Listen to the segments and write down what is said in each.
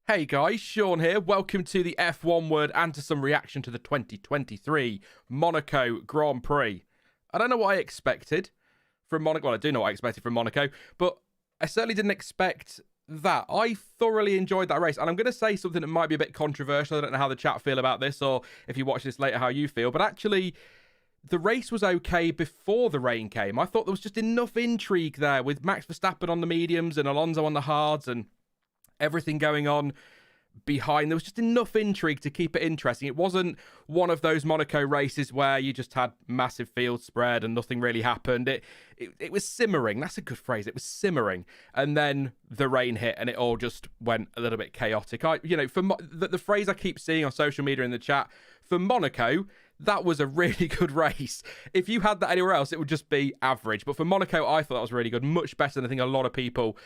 Hey guys, Sean here. Welcome to the F1 word and to some reaction to the 2023 Monaco Grand Prix. I don't know what I expected from Monaco. Well, I do know what I expected from Monaco, but I certainly didn't expect that. I thoroughly enjoyed that race, and I'm going to say something that might be a bit controversial. I don't know how the chat feel about this, or if you watch this later, how you feel, but actually, the race was okay before the rain came. I thought there was just enough intrigue there with Max Verstappen on the mediums and Alonso on the hards and everything going on behind. There was just enough intrigue to keep it interesting. It wasn't one of those Monaco races where you just had massive field spread and nothing really happened. It was simmering. That's a good phrase. It was simmering. And then the rain hit and it all just went a little bit chaotic. The phrase I keep seeing on social media in the chat, for Monaco, that was a really good race. If you had that anywhere else, it would just be average. But for Monaco, I thought that was really good. Much better than I think a lot of people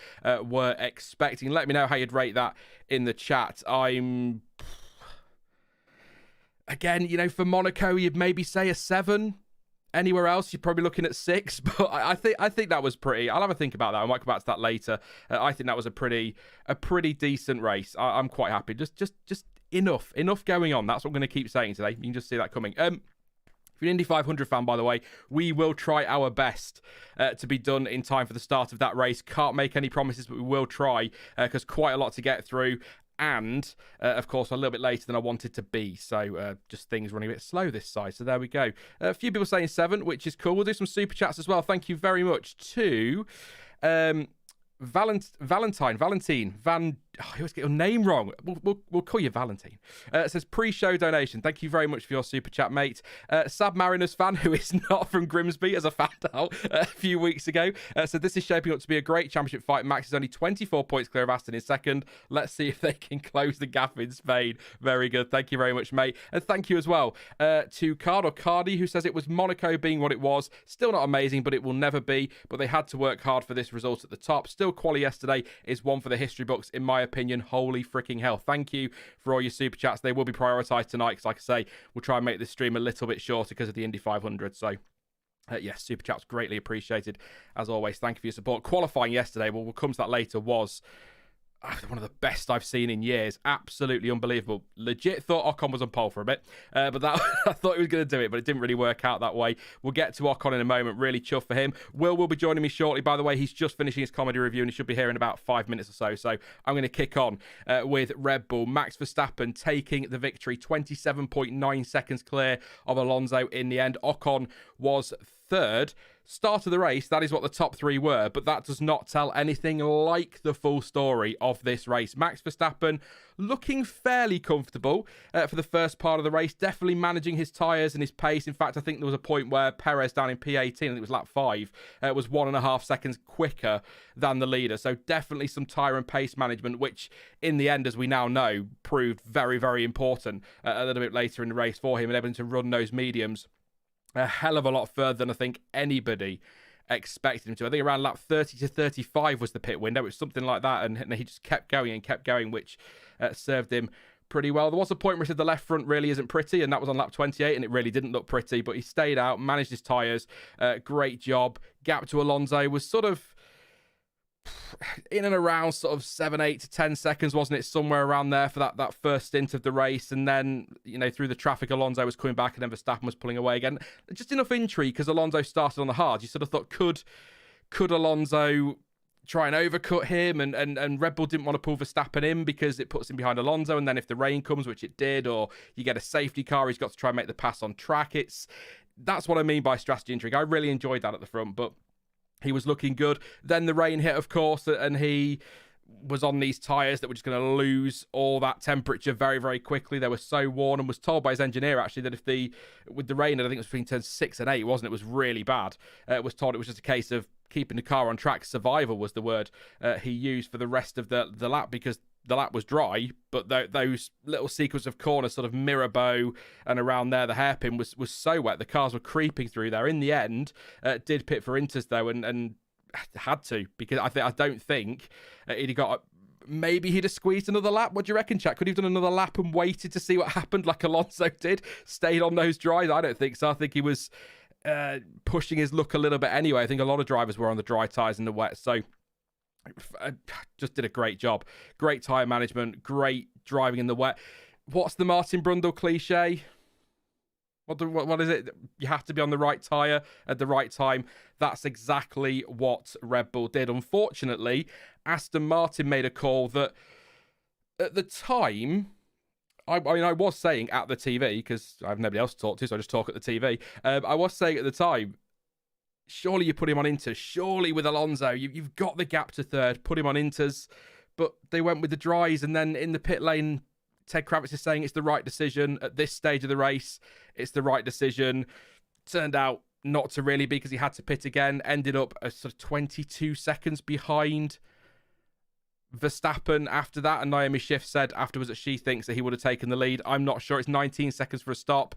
were expecting. Let me know how you'd rate that in the chat. Again, for Monaco, you'd maybe say a 7. Anywhere else, you're probably looking at 6. But I think that was pretty. I'll have a think about that. I might come back to that later. I think that was a pretty decent race. I'm quite happy. Just enough going on. That's what I'm going to keep saying today. You can just see that coming. If you're an Indy 500 fan, by the way, we will try our best to be done in time for the start of that race. Can't make any promises, but we will try because quite a lot to get through. And, of course, a little bit later than I wanted to be. So, just things running a bit slow this side. So, there we go. A few people saying 7, which is cool. We'll do some super chats as well. Thank you very much to Valentine. I always get your name wrong. We'll call you Valentine. It says pre-show donation. Thank you very much for your super chat, mate. Sab Mariners fan, who is not from Grimsby, as I found out a few weeks ago. So this is shaping up to be a great championship fight. Max is only 24 points clear of Aston in second. Let's see if they can close the gap in Spain. Very good. Thank you very much, mate. And thank you as well to Cardi, who says it was Monaco being what it was. Still not amazing, but it will never be. But they had to work hard for this result at the top. Still, quali yesterday is one for the history books, in my opinion. Holy freaking hell. Thank you for all your super chats. They will be prioritised tonight because, like I say, we'll try and make this stream a little bit shorter because of the Indy 500. So, yes, super chats greatly appreciated. As always, thank you for your support. Qualifying yesterday, we'll come to that later, was one of the best I've seen in years. Absolutely unbelievable. Legit thought Ocon was on pole for a bit, but that I thought he was going to do it, but it didn't really work out that way. We'll get to Ocon in a moment. Really chuffed for him. Will be joining me shortly. By the way, he's just finishing his comedy review and he should be here in about 5 minutes or so. So I'm going to kick on with Red Bull. Max Verstappen taking the victory, 27.9 seconds clear of Alonso in the end. Ocon was third. Start of the race, that is what the top 3 were, but that does not tell anything like the full story of this race. Max Verstappen looking fairly comfortable for the first part of the race, definitely managing his tyres and his pace. In fact, I think there was a point where Perez down in P18, I think it was lap 5, was 1.5 seconds quicker than the leader. So definitely some tyre and pace management, which in the end, as we now know, proved very, very important a little bit later in the race for him and able to run those mediums a hell of a lot further than I think anybody expected him to. I think around lap 30 to 35 was the pit window. It was something like that, and he just kept going, which served him pretty well. There was a point where he said the left front really isn't pretty, and that was on lap 28, and it really didn't look pretty, but he stayed out, managed his tyres. Great job. Gap to Alonso was sort of in and around sort of 7, 8 to 10 seconds, wasn't it? Somewhere around there for that first stint of the race. And then, through the traffic, Alonso was coming back and then Verstappen was pulling away again. Just enough intrigue because Alonso started on the hard. You sort of thought, could Alonso try and overcut him? And Red Bull didn't want to pull Verstappen in because it puts him behind Alonso. And then if the rain comes, which it did, or you get a safety car, he's got to try and make the pass on track. That's what I mean by strategy intrigue. I really enjoyed that at the front, but he was looking good. Then the rain hit, of course, and he was on these tyres that were just going to lose all that temperature very, very quickly. They were so worn, and was told by his engineer, actually, that with the rain, I think it was between turns 6 and 8, wasn't it? It was really bad. It was told it was just a case of keeping the car on track. Survival was the word he used for the rest of the lap, because the lap was dry, but those little sequence of corners, sort of Mirabeau and around there, the hairpin was so wet. The cars were creeping through there. In the end, did pit for Inters though, and had to, because I don't think he'd got. Maybe he'd have squeezed another lap. What do you reckon, chat? Could he have done another lap and waited to see what happened, like Alonso did? Stayed on those dries? I don't think so. I think he was pushing his luck a little bit anyway. I think a lot of drivers were on the dry tyres and the wet, so just did a great job. Great tyre management, great driving in the wet. What's the Martin Brundle cliche? What is it? You have to be on the right tyre at the right time. That's exactly what Red Bull did. Unfortunately, Aston Martin made a call that at the time, I was saying at the TV, because I have nobody else to talk to, so I just talk at the TV. I was saying at the time, surely you put him on Inters. Surely with Alonso, you've got the gap to third. Put him on Inters. But they went with the dries, and then in the pit lane, Ted Kravitz is saying it's the right decision at this stage of the race. It's the right decision. Turned out not to really be, because he had to pit again. Ended up a sort of 22 seconds behind Verstappen after that. And Naomi Schiff said afterwards that she thinks that he would have taken the lead. I'm not sure. It's 19 seconds for a stop.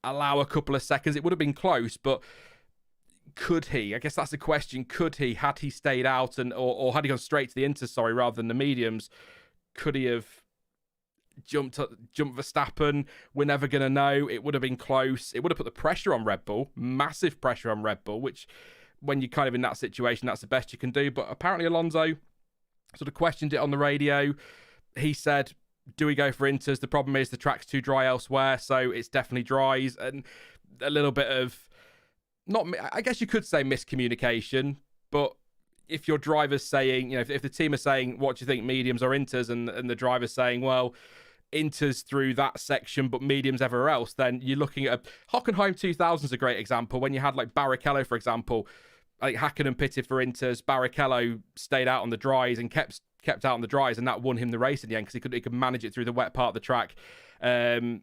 Allow a couple of seconds. It would have been close, but could he? I guess that's the question. Could he, had he stayed out or had he gone straight to the Inters, rather than the mediums, could he have jumped Verstappen? We're never going to know. It would have been close. It would have put the pressure on Red Bull, massive pressure on Red Bull, which when you're kind of in that situation, that's the best you can do. But apparently Alonso sort of questioned it on the radio. He said, do we go for Inters? The problem is the track's too dry elsewhere, so it's definitely dries. And a little bit of, not, I guess you could say miscommunication, but if your driver's saying, if the team are saying, what do you think, mediums or Inters, and the driver's saying, well, Inters through that section, but mediums everywhere else, then you're looking at Hockenheim 2000 is a great example. When you had like Barrichello, for example, like Hakkinen pitted for Inters, Barrichello stayed out on the dries and kept out on the dries, and that won him the race in the end, because he could manage it through the wet part of the track. And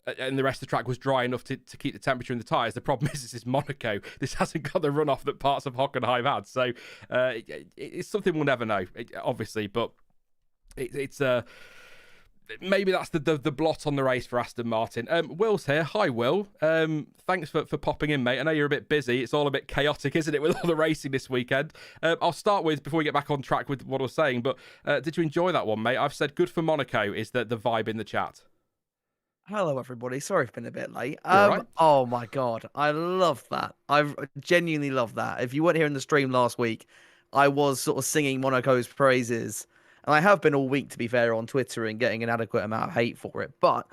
the rest of the track was dry enough to keep the temperature in the tyres. The problem is, this is Monaco. This hasn't got the runoff that parts of Hockenheim had. So it's something we'll never know, obviously. But it's maybe that's the blot on the race for Aston Martin. Will's here. Hi, Will. Thanks for popping in, mate. I know you're a bit busy. It's all a bit chaotic, isn't it, with all the racing this weekend? I'll start with, before we get back on track with what I was saying, but did you enjoy that one, mate? I've said good for Monaco is the vibe in the chat. Hello, everybody. Sorry for being a bit late. Right. Oh my God. I love that. I genuinely love that. If you weren't here in the stream last week, I was sort of singing Monaco's praises. And I have been all week, to be fair, on Twitter and getting an adequate amount of hate for it. But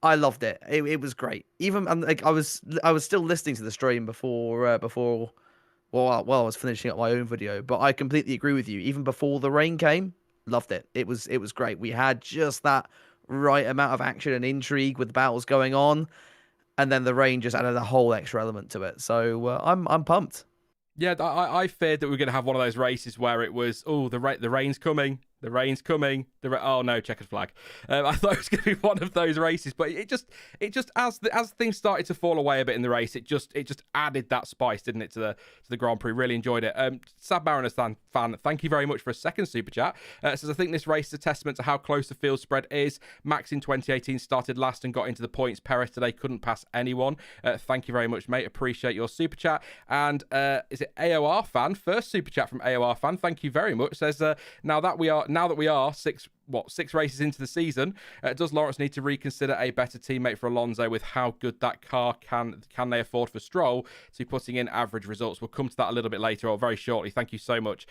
I loved it. It was great. Even like I was still listening to the stream before I was finishing up my own video. But I completely agree with you. Even before the rain came, loved it. It was great. We had just that right amount of action and intrigue with the battles going on, and then the rain just added a whole extra element to it. So I'm pumped. Yeah, I feared that we were going to have one of those races where it was, the rain's coming. The rain's coming. Oh no, checkered flag. I thought it was going to be one of those races, but it just as things started to fall away a bit in the race, it just added that spice, didn't it, to the Grand Prix? Really enjoyed it. Sad Mariners fan, thank you very much for a second super chat. Says, I think this race is a testament to how close the field spread is. Max in 2018 started last and got into the points. Perez today couldn't pass anyone. Thank you very much, mate. Appreciate your super chat. And is it AOR fan? First super chat from AOR fan. Thank you very much. Says, now that we are six races into the season, does Lawrence need to reconsider a better teammate for Alonso with how good that car can they afford for Stroll to be putting in average results? We'll come to that a little bit later or very shortly. Thank you so much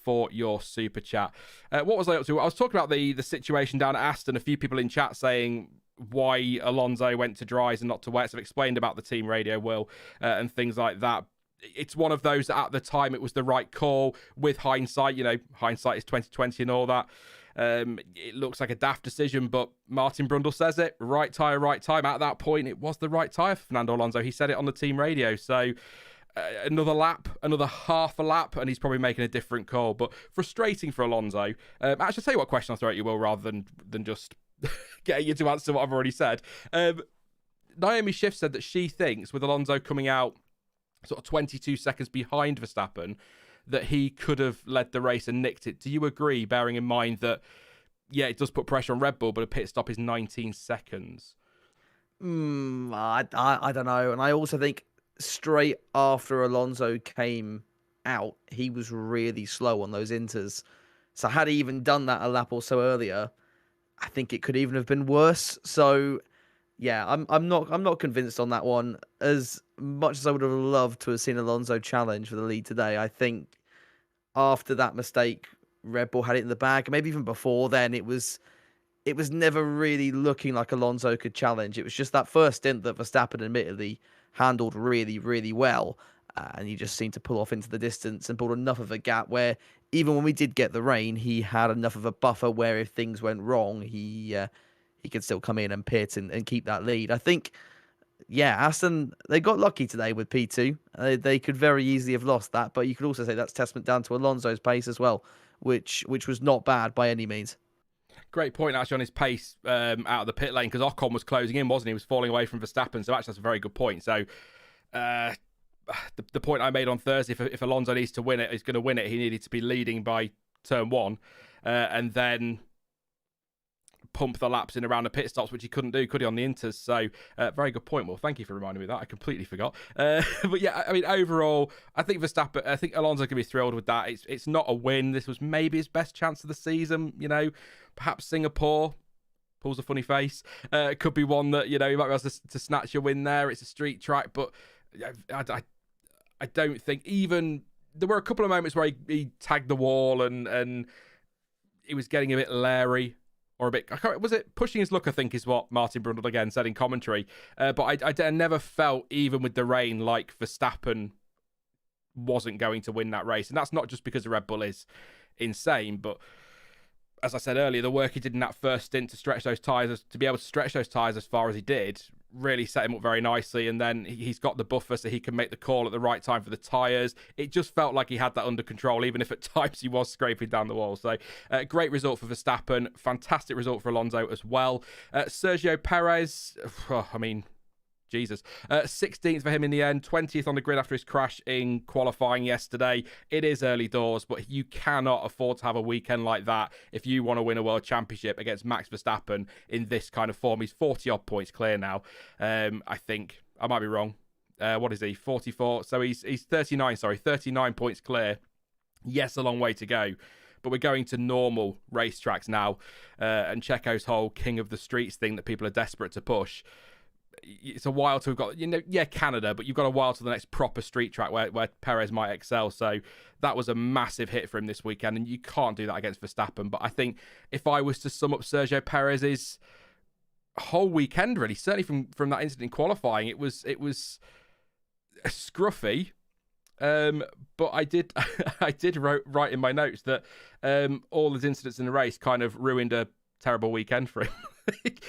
for your super chat. What was I up to? I was talking about the situation down at Aston. A few people in chat saying why Alonso went to dries and not to wets. I've explained about the team radio, Will, and things like that. It's one of those that at the time it was the right call. With hindsight, hindsight is 2020 and all that. It looks like a daft decision, but Martin Brundle says it. Right tyre, right time. At that point, it was the right tyre for Fernando Alonso. He said it on the team radio. So another lap, another half a lap, and he's probably making a different call. But frustrating for Alonso. Actually, I'll tell you what question I'll throw at you, Will, rather than just getting you to answer what I've already said. Naomi Schiff said that she thinks with Alonso coming out sort of 22 seconds behind Verstappen, that he could have led the race and nicked it. Do you agree, bearing in mind that, yeah, it does put pressure on Red Bull, but a pit stop is 19 seconds? I don't know. And I also think straight after Alonso came out, he was really slow on those Inters. So had he even done that a lap or so earlier, I think it could even have been worse. So yeah, I'm not convinced on that one. As much as I would have loved to have seen Alonso challenge for the lead today, I think after that mistake, Red Bull had it in the bag. Maybe even before then, it was never really looking like Alonso could challenge. It was just that first stint that Verstappen admittedly handled really, really well. And he just seemed to pull off into the distance and pulled enough of a gap where even when we did get the rain, he had enough of a buffer where if things went wrong, he could still come in and pit and keep that lead. I think, yeah, Aston, they got lucky today with P2. They could very easily have lost that, but you could also say that's testament down to Alonso's pace as well, which was not bad by any means. Great point, actually, on his pace out of the pit lane, because Ocon was closing in, wasn't he? He was falling away from Verstappen, so actually that's a very good point. So the point I made on Thursday, if Alonso needs to win it, he's going to win it, he needed to be leading by turn one, and then pump the laps in around the pit stops, which he couldn't do, could he, on the Inters? So very good point. Well, thank you for reminding me of that. I completely forgot. But yeah, I mean, overall, I think Alonso can be thrilled with that. It's not a win. This was maybe his best chance of the season. Perhaps Singapore pulls a funny face. It could be one that, you might be able to snatch your win there. It's a street track, but I don't think even there were a couple of moments where he tagged the wall and he was getting a bit leery. Or a bit, was it pushing his luck, I think, is what Martin Brundle again said in commentary. But I never felt, even with the rain, like Verstappen wasn't going to win that race. And that's not just because the Red Bull is insane, but as I said earlier, the work he did in that first stint to stretch those tyres, to be able to stretch those tyres as far as he did, really set him up very nicely. And then he's got the buffer so he can make the call at the right time for the tyres. It just felt like he had that under control, even if at times he was scraping down the wall. So great result for Verstappen. Fantastic result for Alonso as well. Sergio Perez, Jesus. 16th for him in the end, 20th on the grid after his crash in qualifying yesterday. It is early doors, but you cannot afford to have a weekend like that if you want to win a world championship against Max Verstappen in this kind of form. He's 40-odd points clear now. I think. I might be wrong. What is he? 44. So he's 39 points clear. Yes, a long way to go. But we're going to normal racetracks now. And Checo's whole king of the streets thing that people are desperate to push. It's a while till we've got, Canada, but you've got a while to the next proper street track where Perez might excel. So that was a massive hit for him this weekend, and you can't do that against Verstappen. But I think if I was to sum up Sergio Perez's whole weekend, really, certainly from that incident in qualifying, it was scruffy. But I did write in my notes that all his incidents in the race kind of ruined a terrible weekend for him.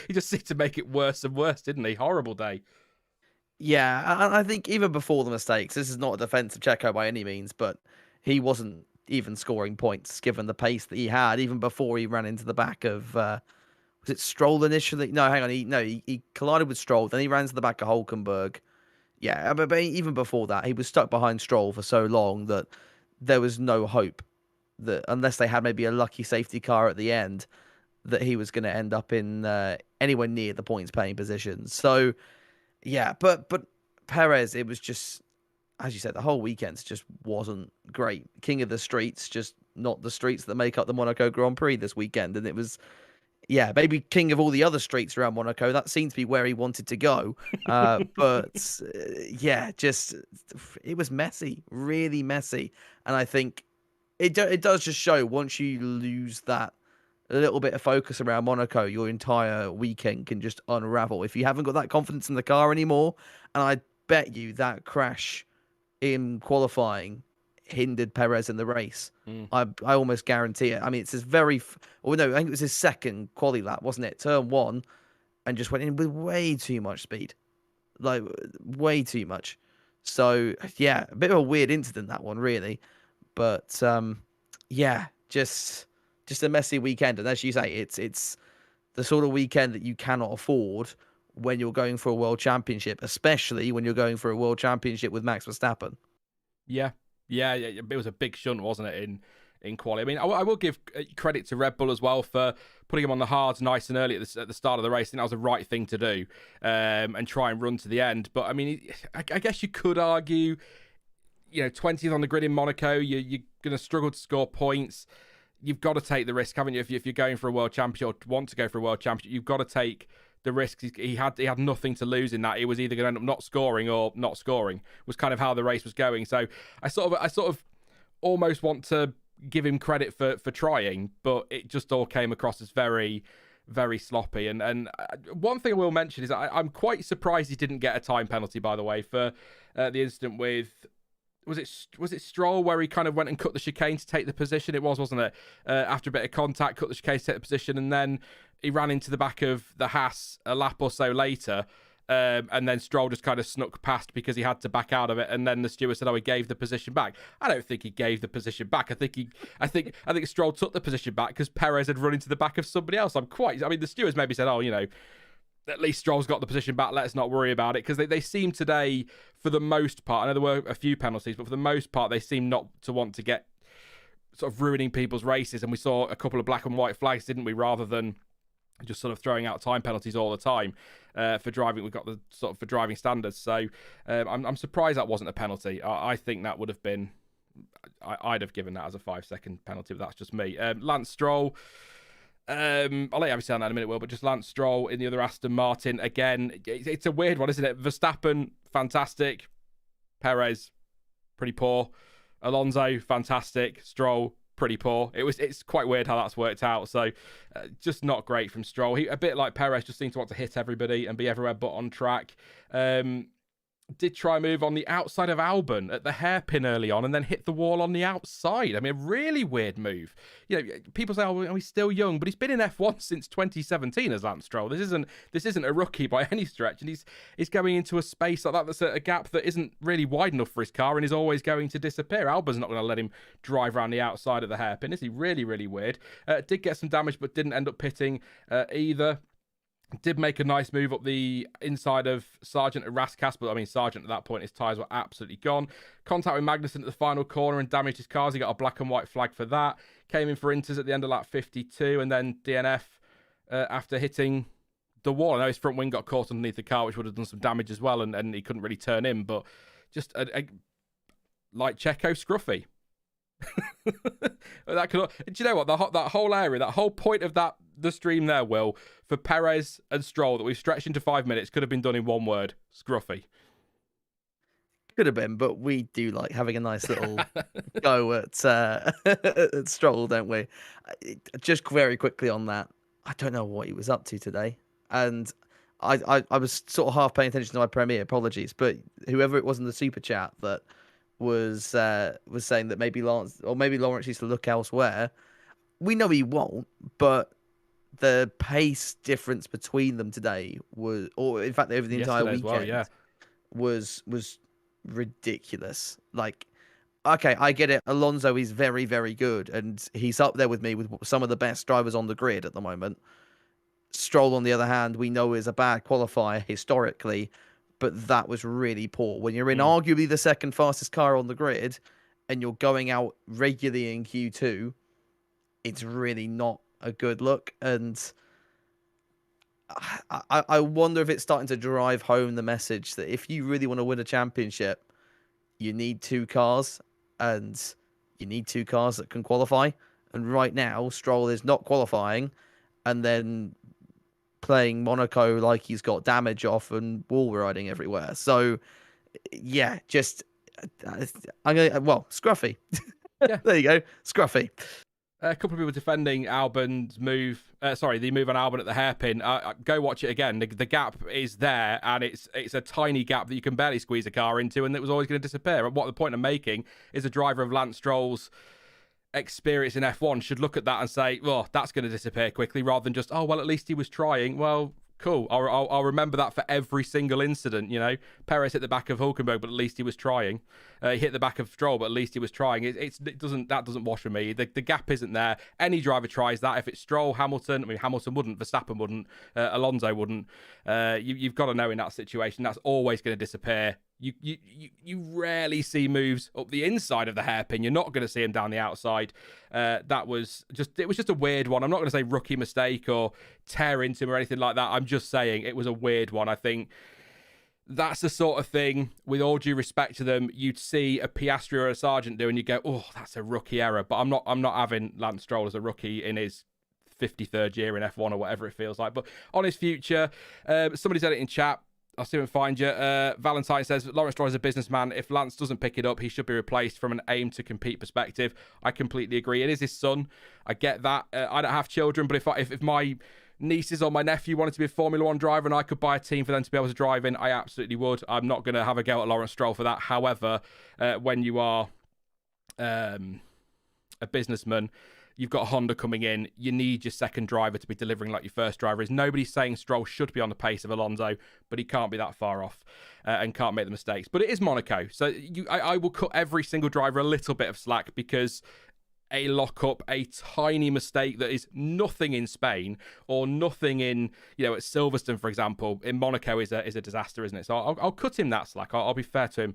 He just seemed to make it worse and worse, didn't he? Horrible day. Yeah, I think even before the mistakes, this is not a defense of Checo by any means, but he wasn't even scoring points given the pace that he had, even before he ran into the back of, was it Stroll initially? No, hang on. He collided with Stroll, then he ran to the back of Hulkenberg. Yeah, but even before that, he was stuck behind Stroll for so long that there was no hope that unless they had maybe a lucky safety car at the end, that he was going to end up in anywhere near the points paying position. So, yeah, but Perez, it was just, as you said, the whole weekend just wasn't great. King of the streets, just not the streets that make up the Monaco Grand Prix this weekend. And it was, maybe king of all the other streets around Monaco. That seemed to be where he wanted to go. Just, it was messy, really messy. And I think it does just show once you lose that a little bit of focus around Monaco, your entire weekend can just unravel. If you haven't got that confidence in the car anymore, and I bet you that crash in qualifying hindered Perez in the race. I almost guarantee it. I mean, it's his I think it was his second quali lap, wasn't it? Turn one, and just went in with way too much speed. Like, way too much. So, yeah, a bit of a weird incident, that one, really. But, just a messy weekend. And as you say, it's the sort of weekend that you cannot afford when you're going for a world championship, especially when you're going for a world championship with Max Verstappen. Yeah. It was a big shunt, wasn't it, in quali? I mean, I will give credit to Red Bull as well for putting him on the hards nice and early at the start of the race. I think that was the right thing to do, and try and run to the end. But I mean, I guess you could argue, 20th on the grid in Monaco, you're going to struggle to score points. You've got to take the risk, haven't you? If you're going for a world championship or want to go for a world championship, you've got to take the risks. He had nothing to lose in that. He was either going to end up not scoring or not scoring. Was kind of how the race was going. So I sort of almost want to give him credit for trying, but it just all came across as very, very sloppy. And one thing I will mention is I'm quite surprised he didn't get a time penalty, by the way, for the incident with, was it Stroll, where he kind of went and cut the chicane to take the position? It was, wasn't it? After a bit of contact, cut the chicane to take the position, and then he ran into the back of the Haas a lap or so later. And then Stroll just kind of snuck past because he had to back out of it, and then the steward said, "Oh, he gave the position back." I don't think he gave the position back. I think Stroll took the position back because Perez had run into the back of somebody else. I mean, the stewards maybe said, "Oh, at least Stroll's got the position back. Let's not worry about it," because they seem today, for the most part, I know there were a few penalties, but for the most part, they seem not to want to get sort of ruining people's races. And we saw a couple of black and white flags, didn't we, rather than just sort of throwing out time penalties all the time for driving. We've got the sort of for driving standards. So I'm surprised that wasn't a penalty. I think that would have been, I'd have given that as a 5-second penalty, but that's just me. Lance Stroll, I'll let you have a say on that in a minute, Will, but just Lance Stroll in the other Aston Martin. Again, it's a weird one, isn't it? Verstappen, fantastic. Perez, pretty poor. Alonso, fantastic. Stroll, pretty poor. It's quite weird how that's worked out. So just not great from Stroll. He, a bit like Perez, just seemed to want to hit everybody and be everywhere but on track. Did try a move on the outside of Albon at the hairpin early on and then hit the wall on the outside. I mean, a really weird move. People say, "Oh, he's still young," but he's been in F1 since 2017 as Lance Stroll. This isn't a rookie by any stretch, and he's going into a space like that that's a gap that isn't really wide enough for his car and is always going to disappear. Albon's not going to let him drive around the outside of the hairpin, is he? Really, really weird. Did get some damage, but didn't end up pitting either. Did make a nice move up the inside of Sargent and Raskas, but I mean, Sargent at that point, his tyres were absolutely gone. Contact with Magnussen at the final corner and damaged his cars. He got a black and white flag for that. Came in for Inters at the end of lap 52 and then DNF after hitting the wall. I know his front wing got caught underneath the car, which would have done some damage as well, and he couldn't really turn in, but just like Checo, scruffy. Do you know what, that whole area, that whole point of the stream there, Will, for Perez and Stroll that we've stretched into 5 minutes, could have been done in one word: scruffy. Could have been, but we do like having a nice little go at Stroll, don't we? Just very quickly on that, I don't know what he was up to today, and I was sort of half paying attention to my premiere. Apologies, but whoever it was in the super chat that was saying that maybe Lawrence needs to look elsewhere. We know he won't, but the pace difference between them today was, or in fact over the entire weekend, was ridiculous. Like, okay, I get it. Alonso is very, very good, and he's up there with me with some of the best drivers on the grid at the moment. Stroll, on the other hand, we know is a bad qualifier historically, but that was really poor. When you're in arguably the second fastest car on the grid and you're going out regularly in Q2, it's really not a good look. And I wonder if it's starting to drive home the message that if you really want to win a championship, you need two cars, and you need two cars that can qualify. And right now, Stroll is not qualifying and then playing Monaco like he's got damage off and wall riding everywhere. So, yeah, just scruffy. Yeah. There you go, scruffy. A couple of people defending Albon's move. The move on Albon at the hairpin. Go watch it again. The gap is there, and it's a tiny gap that you can barely squeeze a car into, and it was always going to disappear. And what the point I'm making is a driver of Lance Stroll's experience in F1 should look at that and say, well, that's going to disappear quickly, rather than just, oh, well, at least he was trying. Well, cool. I'll remember that for every single incident. Perez hit the back of Hulkenberg, but at least he was trying. He hit the back of Stroll, but at least he was trying. That doesn't wash for me. The gap isn't there. Any driver tries that. If it's Stroll, Hamilton, Hamilton wouldn't, Verstappen wouldn't, Alonso wouldn't. You've got to know in that situation that's always going to disappear. You rarely see moves up the inside of the hairpin. You're not going to see him down the outside. It was just a weird one. I'm not going to say rookie mistake or tear into him or anything like that. I'm just saying it was a weird one. I think that's the sort of thing, with all due respect to them, you'd see a Piastri or a Sargent do, and you go, oh, that's a rookie error. But I'm not having Lance Stroll as a rookie in his 53rd year in F1 or whatever it feels like. But on his future, somebody said it in chat. I'll see if I can find you. Valentine says, Lawrence Stroll is a businessman. If Lance doesn't pick it up, he should be replaced from an aim to compete perspective. I completely agree. It is his son. I get that. I don't have children, but if my nieces or my nephew wanted to be a Formula One driver and I could buy a team for them to be able to drive in, I absolutely would. I'm not going to have a go at Lawrence Stroll for that. However, when you are a businessman, you've got a Honda coming in. You need your second driver to be delivering like your first driver is. Nobody's saying Stroll should be on the pace of Alonso, but he can't be that far off and can't make the mistakes. But it is Monaco. So I will cut every single driver a little bit of slack because a lock-up, a tiny mistake that is nothing in Spain or nothing in, at Silverstone, for example, in Monaco is a disaster, isn't it? So I'll cut him that slack. I'll be fair to him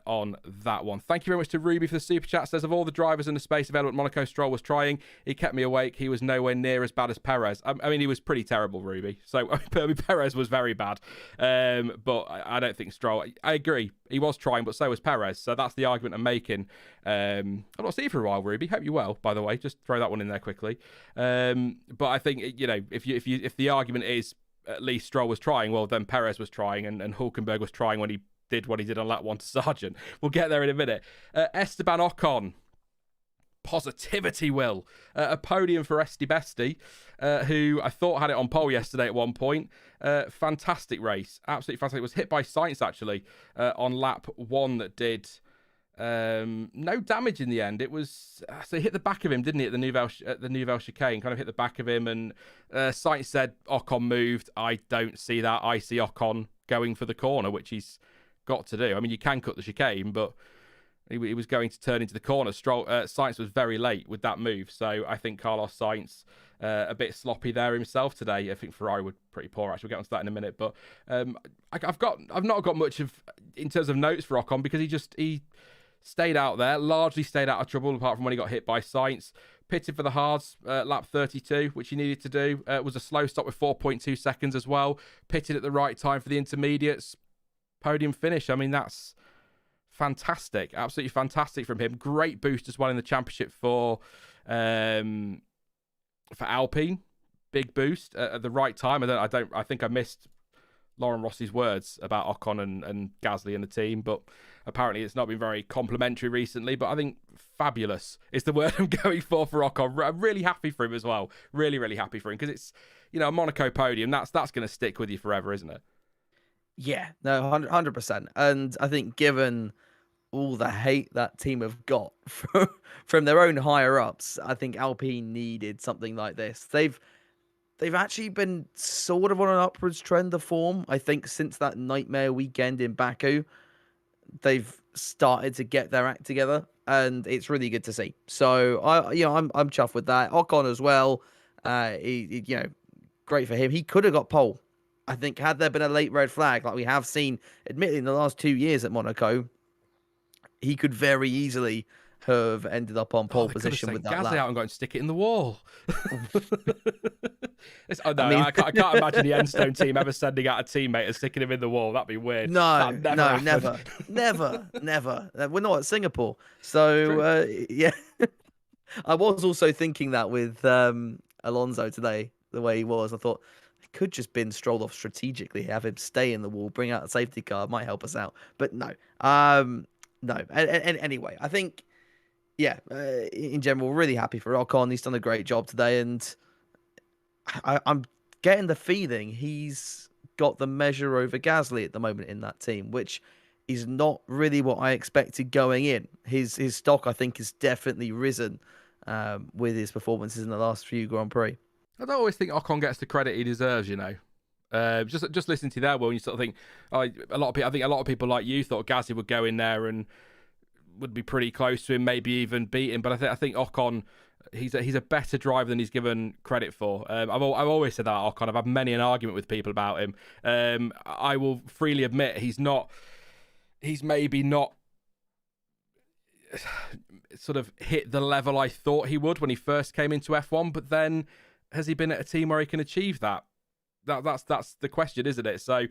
on that one. Thank you very much to Ruby for the super chat. Says, of all the drivers in the space available at Monaco, Stroll was trying. He kept me awake. He was nowhere near as bad as Perez. I mean, he was pretty terrible, Ruby. So Perez was very bad. But I don't think Stroll... I agree. He was trying, but so was Perez. So that's the argument I'm making. I've not seen you for a while, Ruby. Hope you're well, by the way. Just throw that one in there quickly. But I think, if the argument is at least Stroll was trying, well, then Perez was trying and Hulkenberg was trying when he did what he did on lap 1 to Sargent. We'll get there in a minute. Esteban Ocon. Positivity, Will. A podium for Esti Besti, who I thought had it on pole yesterday at one point. Fantastic race. Absolutely fantastic. It was hit by Sainz, actually, on lap 1 that did no damage in the end. It was... so he hit the back of him, didn't he, at the Nouvelle chicane? Kind of hit the back of him, and Sainz said Ocon moved. I don't see that. I see Ocon going for the corner, which he's got to do. I mean, you can cut the chicane, but... He was going to turn into the corner. Sainz was very late with that move. So I think Carlos Sainz a bit sloppy there himself today. I think Ferrari were pretty poor, actually. We'll get onto that in a minute. But I've not got much of in terms of notes for Ocon because he stayed out there, largely stayed out of trouble apart from when he got hit by Sainz. Pitted for the hards, lap 32, which he needed to do. Was a slow stop with 4.2 seconds as well. Pitted at the right time for the intermediates. Podium finish. I mean, that's... fantastic, absolutely fantastic from him. Great boost as well in the championship for Alpine. Big boost at the right time. I think I missed Lauren Rossi's words about Ocon and Gasly and the team, but apparently it's not been very complimentary recently. But I think fabulous is the word I'm going for Ocon. I'm really happy for him as well. Really, really happy for him because it's a Monaco podium. That's going to stick with you forever, isn't it? Yeah, no, 100%. And I think given all the hate that team have got from their own higher ups, I think Alpine needed something like this. They've actually been sort of on an upwards trend of form. I think since that nightmare weekend in Baku, they've started to get their act together, and it's really good to see. So I'm chuffed with that. Ocon as well. Great for him. He could have got pole. I think had there been a late red flag like we have seen, admittedly, in the last 2 years at Monaco, he could very easily have ended up on pole position with that Gasly lap. out and got and stick it in the wall. I can't imagine the Enstone team ever sending out a teammate and sticking him in the wall. That'd be weird. Never. We're not at Singapore. So, yeah. I was also thinking that with Alonso today, the way he was. I thought, could just been strolled off strategically, have him stay in the wall, bring out a safety car, might help us out. But no. No. And anyway, I think, in general, really happy for Ocon. He's done a great job today, and I'm getting the feeling he's got the measure over Gasly at the moment in that team, which is not really what I expected going in. His stock, I think, has definitely risen with his performances in the last few Grand Prix. I don't always think Ocon gets the credit he deserves, Just listening to you there, Will, and you sort of think, a lot of people like you thought Gasly would go in there and would be pretty close to him, maybe even beat him. But I think Ocon, he's a better driver than he's given credit for. I've always said that Ocon. I've had many an argument with people about him. I will freely admit he's maybe not sort of hit the level I thought he would when he first came into F1. But then, has he been at a team where he can achieve that? That's the question, isn't it? So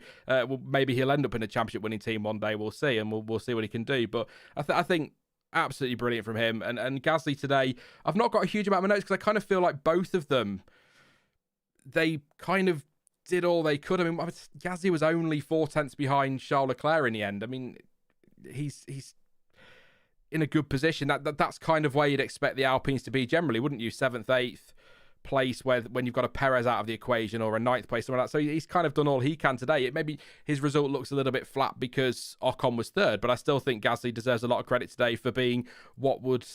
maybe he'll end up in a championship winning team one day. We'll see, and we'll see what he can do. But I think absolutely brilliant from him. And Gasly today, I've not got a huge amount of notes because I kind of feel like both of them, they kind of did all they could. I mean, Gasly was only 4 tenths behind Charles Leclerc in the end. I mean, he's in a good position. That's kind of where you'd expect the Alpines to be generally, wouldn't you? 7th, 8th place, when you've got a Perez out of the equation, or a 9th place, something like that. So he's kind of done all he can today. Maybe his result looks a little bit flat because Ocon was 3rd, but I still think Gasly deserves a lot of credit today for being what would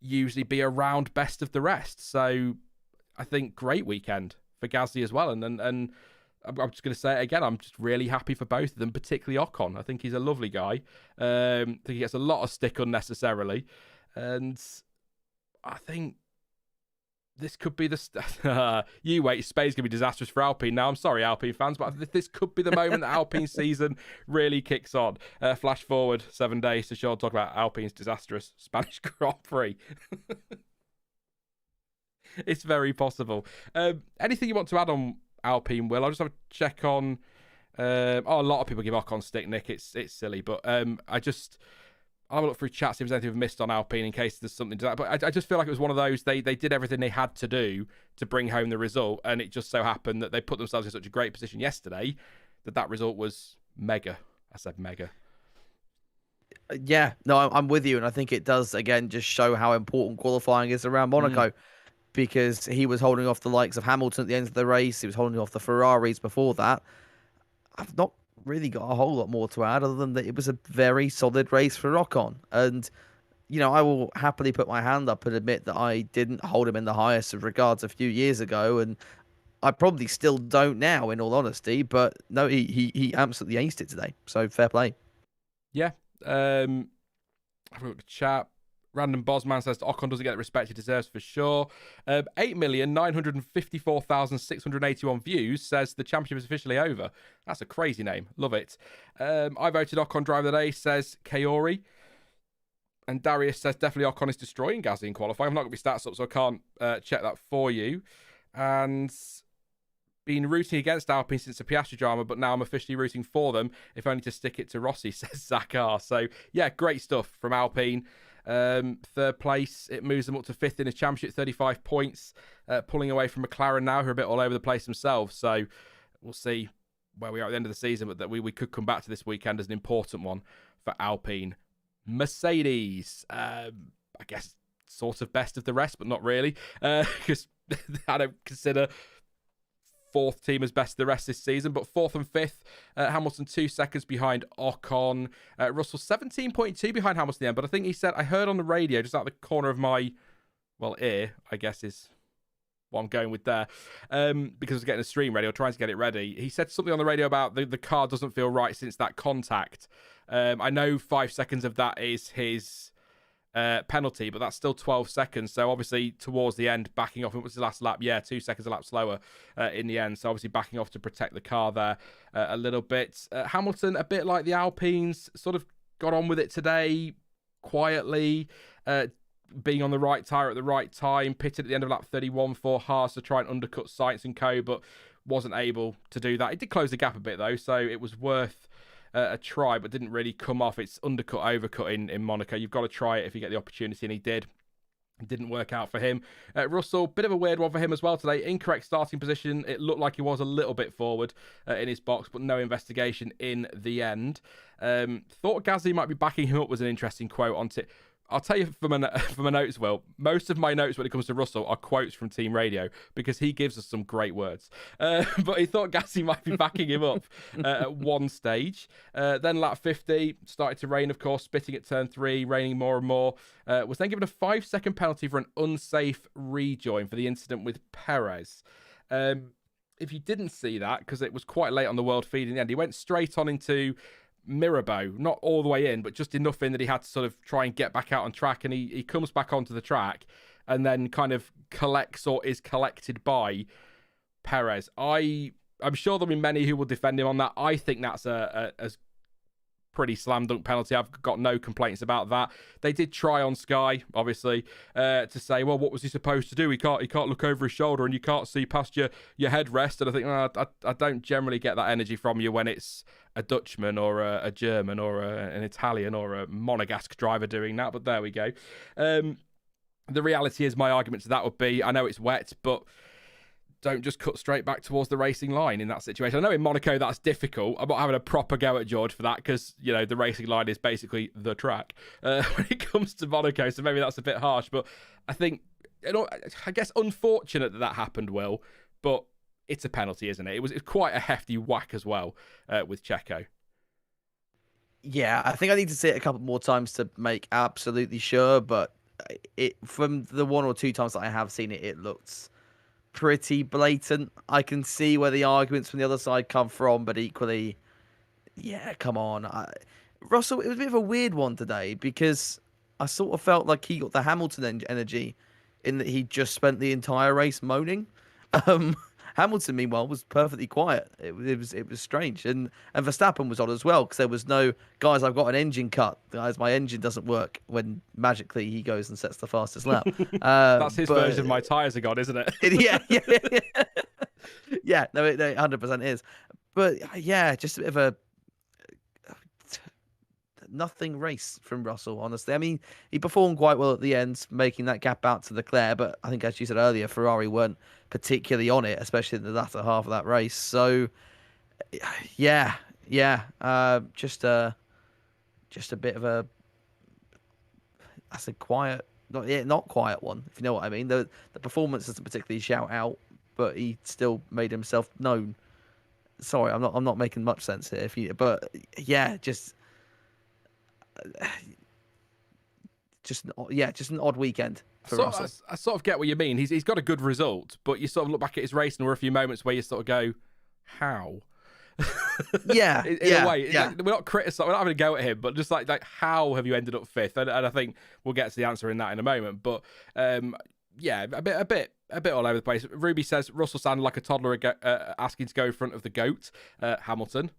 usually be around best of the rest. So I think great weekend for Gasly as well. And I'm just going to say it again, I'm just really happy for both of them, particularly Ocon. I think he's a lovely guy. I think he gets a lot of stick unnecessarily. And I think this could be you wait, Spain's going to be disastrous for Alpine. Now, I'm sorry, Alpine fans, but this could be the moment that Alpine season really kicks on. Flash forward 7 days to Sean talk about Alpine's disastrous Spanish Grand Prix. It's very possible. Anything you want to add on Alpine, Will? I'll just have a check on... a lot of people give Ocon stick, Nick. It's silly, but I'll have a look through chat, see if there's anything we've missed on Alpine in case there's something to that. But I just feel like it was one of those, they did everything they had to do to bring home the result, and it just so happened that they put themselves in such a great position yesterday that result was mega. I said mega. Yeah, no, I'm with you, and I think it does, again, just show how important qualifying is around Monaco, because he was holding off the likes of Hamilton at the end of the race, he was holding off the Ferraris before that. I've not really got a whole lot more to add other than that it was a very solid race for Ocon. And, I will happily put my hand up and admit that I didn't hold him in the highest of regards a few years ago, and I probably still don't now, in all honesty. But no, he absolutely aced it today. So fair play. Yeah. Have a look at chat. Random Bosman says Ocon doesn't get the respect he deserves for sure. 8,954,681 views says the championship is officially over. That's a crazy name. Love it. I voted Ocon driver of the day, says Kaori. And Darius says definitely Ocon is destroying Gasly in qualifying. I'm not going to be stats up, so I can't check that for you. And been rooting against Alpine since the Piastri drama, but now I'm officially rooting for them, if only to stick it to Rossi, says Zach R. So, yeah, great stuff from Alpine. 3rd place, it moves them up to 5th in the championship, 35 points, pulling away from McLaren now, who are a bit all over the place themselves. So we'll see where we are at the end of the season, but that we could come back to this weekend as an important one for Alpine. Mercedes, I guess sort of best of the rest, but not really, because I don't consider 4th team as best of the rest this season, but 4th and 5th, Hamilton 2 seconds behind Ocon, Russell 17.2 behind Hamilton in the end, but I think he said, I heard on the radio just out the corner of my ear, I guess is what I'm going with there, because I was getting a stream ready or trying to get it ready. He said something on the radio about the car doesn't feel right since that contact. I know 5 seconds of that is his penalty, but that's still 12 seconds. So obviously towards the end, backing off. It was the last lap. Yeah, 2 seconds a lap slower in the end. So obviously backing off to protect the car there a little bit. Hamilton, a bit like the Alpines, sort of got on with it today quietly, being on the right tyre at the right time. Pitted at the end of lap 31 for Haas to try and undercut Sainz and co, but wasn't able to do that. It did close the gap a bit though, so it was worth a try, but didn't really come off. It's undercut, overcut in Monaco. You've got to try it if you get the opportunity, and he did. It didn't work out for him. Russell, bit of a weird one for him as well today. Incorrect starting position. It looked like he was a little bit forward in his box, but no investigation in the end. Thought Gasly might be backing him up was an interesting quote on it. I'll tell you from my notes, Will, most of my notes when it comes to Russell are quotes from Team Radio because he gives us some great words. But he thought Gasly might be backing him up at one stage. Then lap 50, started to rain, of course, spitting at turn 3, raining more and more. Was then given a 5-second penalty for an unsafe rejoin for the incident with Perez. If you didn't see that, because it was quite late on the world feed in the end, he went straight on into Mirabeau, not all the way in, but just enough in that he had to sort of try and get back out on track, and he comes back onto the track and then kind of collects or is collected by Perez. I'm sure there'll be many who will defend him on that. I think that's a pretty slam dunk penalty. I've got no complaints about that. They did try on Sky, obviously, to say, well, what was he supposed to do? He can't look over his shoulder and you can't see past your headrest. And I think, I don't generally get that energy from you when it's a Dutchman or a German or an Italian or a Monegasque driver doing that. But there we go. The reality is, my argument to that would be, I know it's wet, but don't just cut straight back towards the racing line in that situation. I know in Monaco that's difficult. I'm not having a proper go at George for that because, you know, the racing line is basically the track when it comes to Monaco, so maybe that's a bit harsh. But I think, you know, I guess unfortunate that happened, Will, but it's a penalty, isn't it? It was quite a hefty whack as well with Checo. Yeah, I think I need to see it a couple more times to make absolutely sure, but from the one or two times that I have seen it, it looks pretty blatant. I can see where the arguments from the other side come from, but equally, yeah, come on. Russell, it was a bit of a weird one today because I sort of felt like he got the Hamilton energy in that he just spent the entire race moaning. Hamilton, meanwhile, was perfectly quiet. It was strange, and Verstappen was on as well because there was no guys. I've got an engine cut. Guys, my engine doesn't work. When magically he goes and sets the fastest lap. That's his version of my tyres are gone, isn't it? Yeah. No, it 100% is. But yeah, just a bit of a nothing race from Russell, honestly. I mean, he performed quite well at the end, making that gap out to Leclerc, but I think, as you said earlier, Ferrari weren't particularly on it, especially in the latter half of that race. So, yeah, just a bit of a, that's a quiet, not quiet one, if you know what I mean. The performance doesn't particularly shout out, but he still made himself known. Sorry, I'm not making much sense here, but yeah, just an odd weekend for Russell. I sort of get what you mean. He's got a good result, but you sort of look back at his race and there were a few moments where you sort of go, how? Yeah, in a way, we're not criticizing, we're not having a go at him, but just like how have you ended up fifth? And I think we'll get to the answer in that in a moment. But yeah, a bit all over the place. Ruby says Russell sounded like a toddler asking to go in front of the GOAT, Hamilton.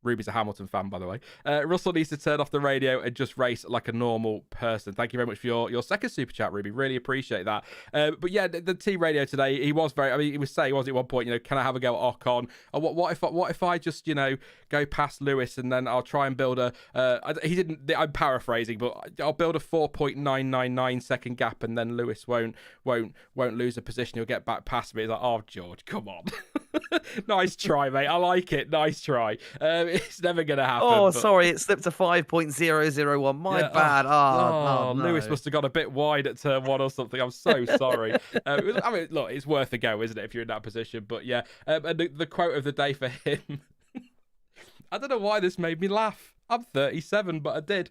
Ruby's a Hamilton fan, by the way. Russell needs to turn off the radio and just race like a normal person. Thank you very much for your second super chat, Ruby. Really appreciate that. But yeah, the team radio today, he was very. I mean, he was saying, wasn't he, at one point, you know, can I have a go at Ocon? Or what if I just, you know, go past Lewis and then I'll try and build a. He didn't. I'm paraphrasing, but I'll build a 4.999 second gap and then Lewis won't lose a position. He'll get back past me. It's like, oh, George, come on. Nice try, mate. I like it. Nice try. It's never going to happen. Oh, sorry. It slipped to 5.001. My bad. No. Lewis must have got a bit wide at turn one or something. I'm so sorry. I mean, look, it's worth a go, isn't it, if you're in that position? But yeah, and the quote of the day for him, I don't know why this made me laugh. I'm 37, but I did.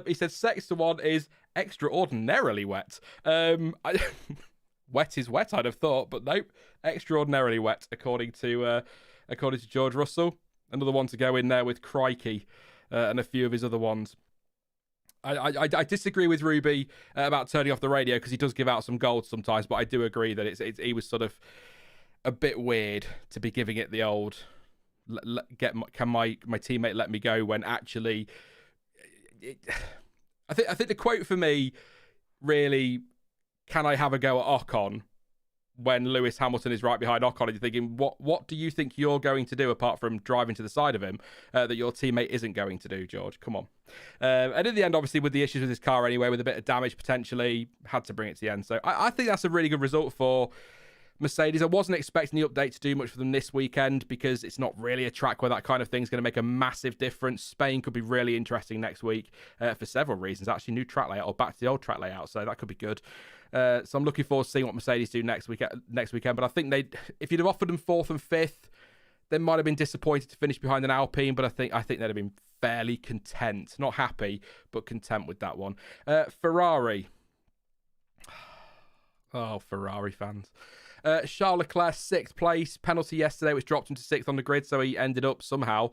He said, sex to one is extraordinarily wet. Wet is wet, I'd have thought, but nope. Extraordinarily wet, according to George Russell. Another one to go in there with Crikey and a few of his other ones. I disagree with Ruby about turning off the radio because he does give out some gold sometimes, but I do agree that he was sort of a bit weird to be giving it the old can my teammate let me go when actually I think the quote for me really, can I have a go at Ocon when Lewis Hamilton is right behind Ocon, and you're thinking, what do you think you're going to do apart from driving to the side of him that your teammate isn't going to do, George? Come on. And in the end, obviously, with the issues with his car anyway, with a bit of damage potentially, had to bring it to the end. So I think that's a really good result for Mercedes. I wasn't expecting the update to do much for them this weekend because it's not really a track where that kind of thing is going to make a massive difference. Spain could be really interesting next week for several reasons. Actually, new track layout or back to the old track layout, so that could be good. So I'm looking forward to seeing what Mercedes do next weekend. But I think if you'd have offered them fourth and fifth, they might have been disappointed to finish behind an Alpine. But I think they'd have been fairly content, not happy, but content with that one. Ferrari. Oh, Ferrari fans. Charles Leclerc, 6th place. Penalty yesterday, which dropped him to 6th on the grid, so he ended up somehow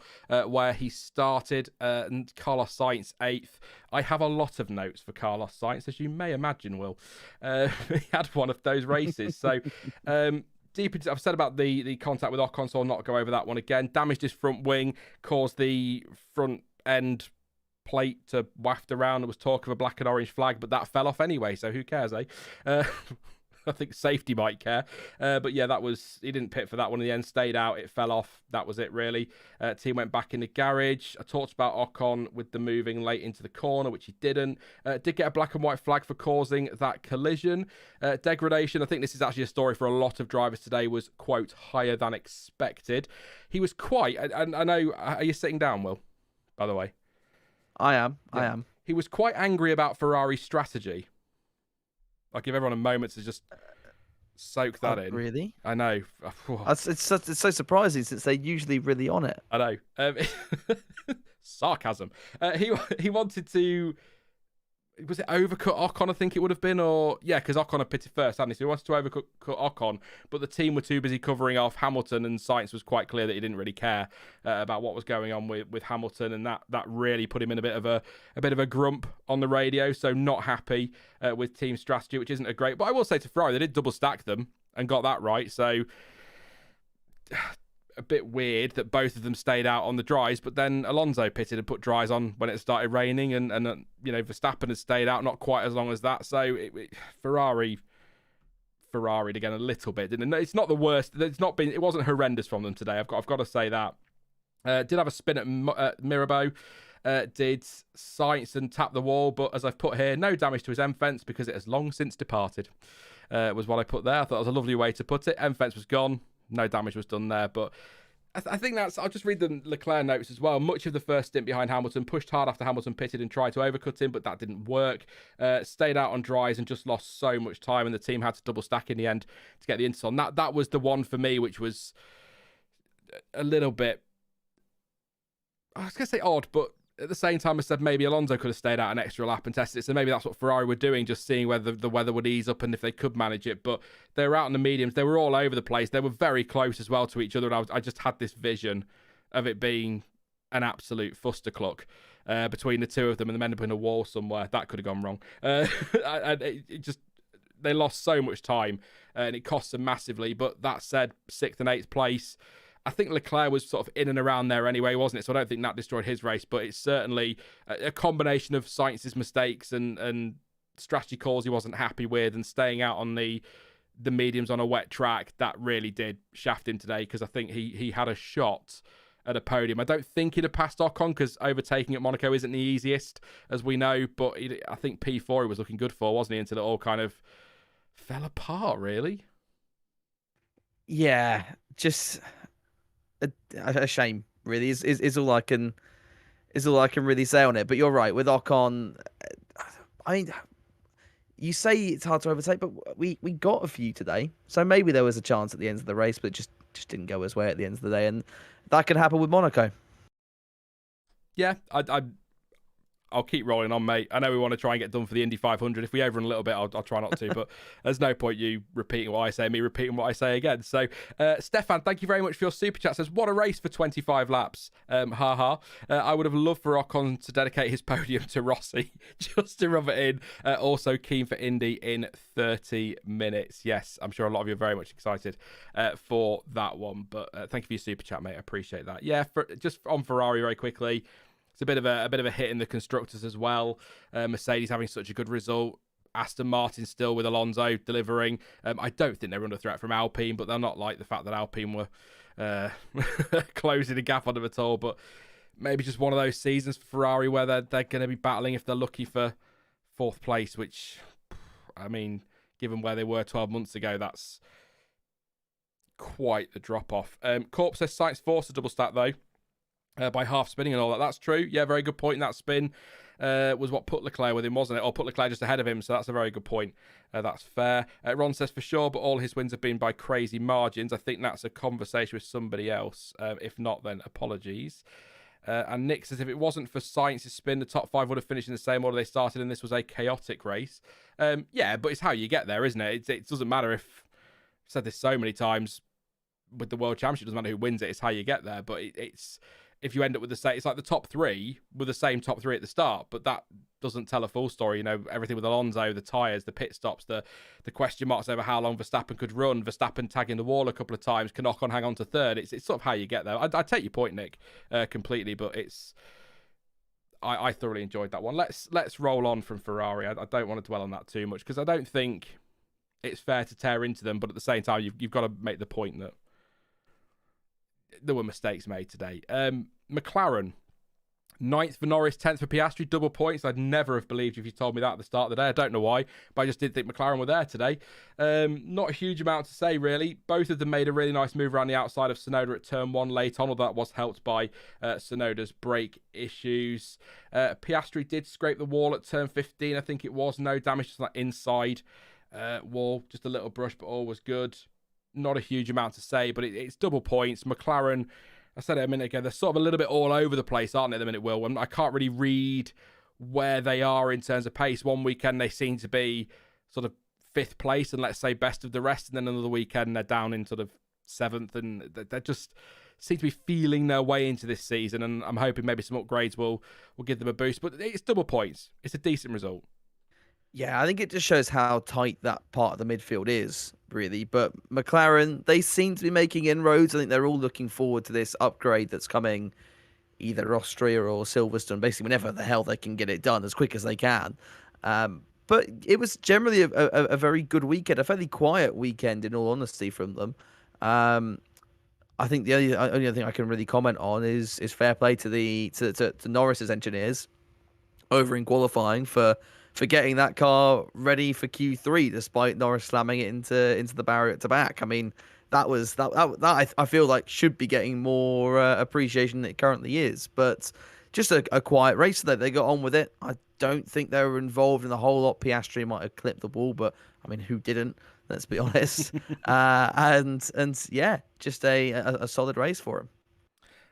where he started. And Carlos Sainz, 8th. I have a lot of notes for Carlos Sainz, as you may imagine, Will. He had one of those races. So deep into, I've said about the contact with Ocon, so I'll not go over that one again. Damaged his front wing, caused the front end plate to waft around. There was talk of a black and orange flag, but that fell off anyway, so who cares, eh? I think safety might care. But yeah, he didn't pit for that one in the end, stayed out, it fell off. That was it, really. Team went back in the garage. I talked about Ocon with the moving late into the corner, which he didn't. Did get a black and white flag for causing that collision. Degradation, I think this is actually a story for a lot of drivers today, was, quote, higher than expected. He was quite, and I know, are you sitting down, Will, by the way? I am. He was quite angry about Ferrari's strategy. I'll give everyone a moment to just soak that in. Really? I know. It's so surprising since they're usually really on it. I know. Sarcasm. He wanted to... Was it overcut Ocon, I think it would have been? Or yeah, because Ocon had pitted first, hadn't he? So he wanted to overcut Ocon, but the team were too busy covering off Hamilton, and Sainz was quite clear that he didn't really care about what was going on with Hamilton, and that really put him in a bit of a grump on the radio. So not happy with team strategy, which isn't a great. But I will say to Ferrari, they did double stack them and got that right. So a bit weird that both of them stayed out on the dries, but then Alonso pitted and put dries on when it started raining, and Verstappen has stayed out not quite as long as that. So Ferrari'd again a little bit, didn't it? It's not the worst. It wasn't horrendous from them today. I've got to say that. Did have a spin at Mirabeau. Did Sainz and tap the wall, but as I've put here, no damage to his end fence because it has long since departed. Was what I put there. I thought it was a lovely way to put it. End fence was gone. No damage was done there, but I think I'll just read the Leclerc notes as well. Much of the first stint behind Hamilton, pushed hard after Hamilton pitted and tried to overcut him, but that didn't work. Stayed out on dries and just lost so much time, and the team had to double stack in the end to get the insole. And that was the one for me, which was a little bit, I was going to say odd, but at the same time, I said maybe Alonso could have stayed out an extra lap and tested it. So maybe that's what Ferrari were doing, just seeing whether the weather would ease up and if they could manage it. But they were out in the mediums. They were all over the place. They were very close as well to each other. And I just had this vision of it being an absolute fustercluck between the two of them, and them ended up in a wall somewhere. That could have gone wrong. They lost so much time and it cost them massively. But that said, 6th and 8th place, I think Leclerc was sort of in and around there anyway, wasn't it? So I don't think that destroyed his race, but it's certainly a combination of Sainz's mistakes and strategy calls he wasn't happy with, and staying out on the mediums on a wet track. That really did shaft him today, because I think he had a shot at a podium. I don't think he'd have passed Ocon, because overtaking at Monaco isn't the easiest, as we know, but I think P4 he was looking good for, wasn't he? Until it all kind of fell apart, really. Yeah, just a shame, really, is all I can really say on it. But you're right, with Ocon, I mean, you say it's hard to overtake, but we got a few today, so maybe there was a chance at the end of the race, but it just didn't go his way at the end of the day, and that could happen with Monaco. Yeah, I'll keep rolling on, mate. I know we want to try and get done for the Indy 500. If we overrun a little bit, I'll try not to, but there's no point you repeating what I say, me repeating what I say again. So, Stefan, thank you very much for your super chat. Says, what a race for 25 laps. I would have loved for Ocon to dedicate his podium to Rossi, just to rub it in. Also keen for Indy in 30 minutes. Yes, I'm sure a lot of you are very much excited for that one, but thank you for your super chat, mate. I appreciate that. Yeah, just on Ferrari very quickly. It's a bit of a hit in the constructors as well. Mercedes having such a good result. Aston Martin still with Alonso delivering. I don't think they're under threat from Alpine, but they're not like the fact that Alpine were closing the gap on them at all. But maybe just one of those seasons for Ferrari where they're going to be battling if they're lucky for 4th place, which, I mean, given where they were 12 months ago, that's quite the drop-off. Corp says Sainz forced a double stack, though. By half spinning and all that. That's true. Yeah, very good point. That spin was what put Leclerc with him, wasn't it? Or put Leclerc just ahead of him. So that's a very good point. That's fair. Ron says, for sure, but all his wins have been by crazy margins. I think that's a conversation with somebody else. If not, then apologies. And Nick says, if it wasn't for Sainz's spin, the top 5 would have finished in the same order they started, and this was a chaotic race. Yeah, but it's how you get there, isn't it? It doesn't matter if... I've said this so many times with the World Championship. It doesn't matter who wins it. It's how you get there. But it's... If you end up with the same, it's like the top 3 with the same top 3 at the start, but that doesn't tell a full story. You know, everything with Alonso, the tyres, the pit stops, the question marks over how long Verstappen could run, Verstappen tagging the wall a couple of times, can Ocon hang on to 3rd. It's sort of how you get there. I take your point, Nick, completely, but I thoroughly enjoyed that one. Let's roll on from Ferrari. I don't want to dwell on that too much, because I don't think it's fair to tear into them, but at the same time, you've got to make the point that there were mistakes made today. McLaren, 9th for Norris, 10th for Piastri, double points. I'd never have believed if you told me that at the start of the day. I don't know why, but I just did think McLaren were there today. Not a huge amount to say, really. Both of them made a really nice move around the outside of Tsunoda at turn 1 late on, although that was helped by Tsunoda's brake issues. Piastri did scrape the wall at turn 15, I think it was. No damage to that inside wall, just a little brush, but all was good. Not a huge amount to say, but it's double points. McLaren, I said it a minute ago, they're sort of a little bit all over the place, aren't they, at the minute, Will? I can't really read where they are in terms of pace. One weekend they seem to be sort of 5th place and let's say best of the rest, and then another weekend they're down in sort of 7th, and they just seem to be feeling their way into this season, and I'm hoping maybe some upgrades will give them a boost. But it's double points. It's a decent result. Yeah, I think it just shows how tight that part of the midfield is, really. But McLaren, they seem to be making inroads. I think they're all looking forward to this upgrade that's coming, either Austria or Silverstone, basically whenever the hell they can get it done as quick as they can. But it was generally a very good weekend, a fairly quiet weekend, in all honesty, from them. I think the only other thing I can really comment on is fair play to Norris's engineers over in qualifying for getting that car ready for Q3, despite Norris slamming it into the barrier at the back. I mean, that I feel like should be getting more appreciation than it currently is. But just a quiet race that they got on with it. I don't think they were involved in the whole lot. Piastri might have clipped the wall, but I mean, who didn't? Let's be honest. And yeah, just a solid race for him.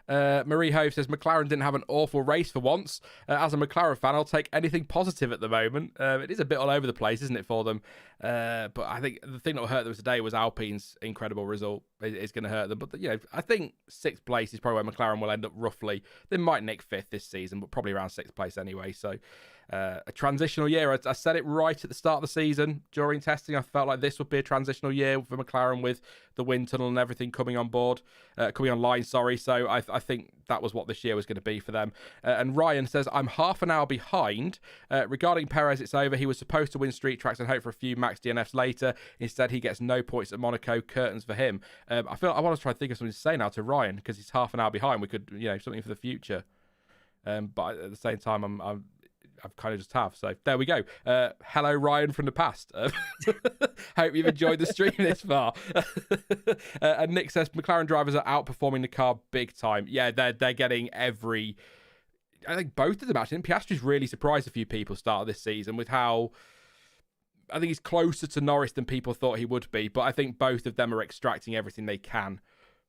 Marie Hove says McLaren didn't have an awful race for once. As a McLaren fan, I'll take anything positive at the moment. It is a bit all over the place, isn't it, for them? But I think the thing that will hurt them today was Alpine's incredible result. It's going to hurt them. But I think 6th place is probably where McLaren will end up roughly. They might nick 5th this season, but probably around 6th place anyway. So a transitional year. I said it right at the start of the season during testing. I felt like this would be a transitional year for McLaren with the wind tunnel and everything coming online. Sorry. So I think that was what this year was going to be for them. And Ryan says, I'm half an hour behind. Regarding Perez, it's over. He was supposed to win street tracks and hope for a few max DNFs later. Instead, he gets no points at Monaco. Curtains for him. I want to try and think of something to say now to Ryan, because he's half an hour behind. We could, something for the future. But at the same time, I've kind of just have. So there we go. Hello, Ryan from the past. Hope you've enjoyed the stream this far. And Nick says McLaren drivers are outperforming the car big time. Yeah, they're getting every. I think both of them actually. And Piastri's really surprised a few people start of this season with how. I think he's closer to Norris than people thought he would be, but I think both of them are extracting everything they can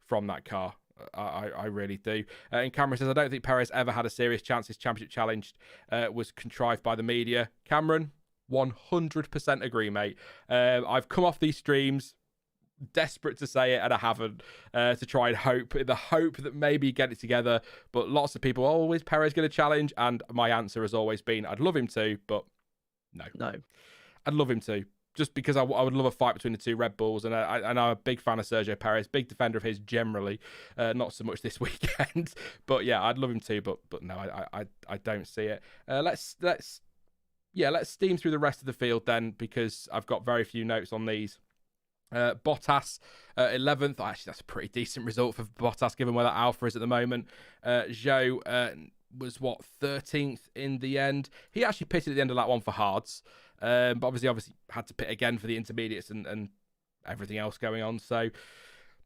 from that car. I really do. And Cameron says, I don't think Perez ever had a serious chance. His championship challenge was contrived by the media. Cameron, 100% agree, mate. I've come off these streams desperate to say it, and I haven't, to try and hope that maybe you get it together. But lots of people, is Perez going to challenge? And my answer has always been, I'd love him to, but no. I'd love him to. Just because I would love a fight between the two Red Bulls, and I'm a big fan of Sergio Perez, big defender of his generally, not so much this weekend. But yeah, I'd love him to, but no, I don't see it. Let's steam through the rest of the field then, because I've got very few notes on these. Bottas 11th. Actually, that's a pretty decent result for Bottas given where that Alfa is at the moment. Zhou was 13th in the end. He actually pitted at the end of that one for hards. But obviously had to pit again for the intermediates and everything else going on. So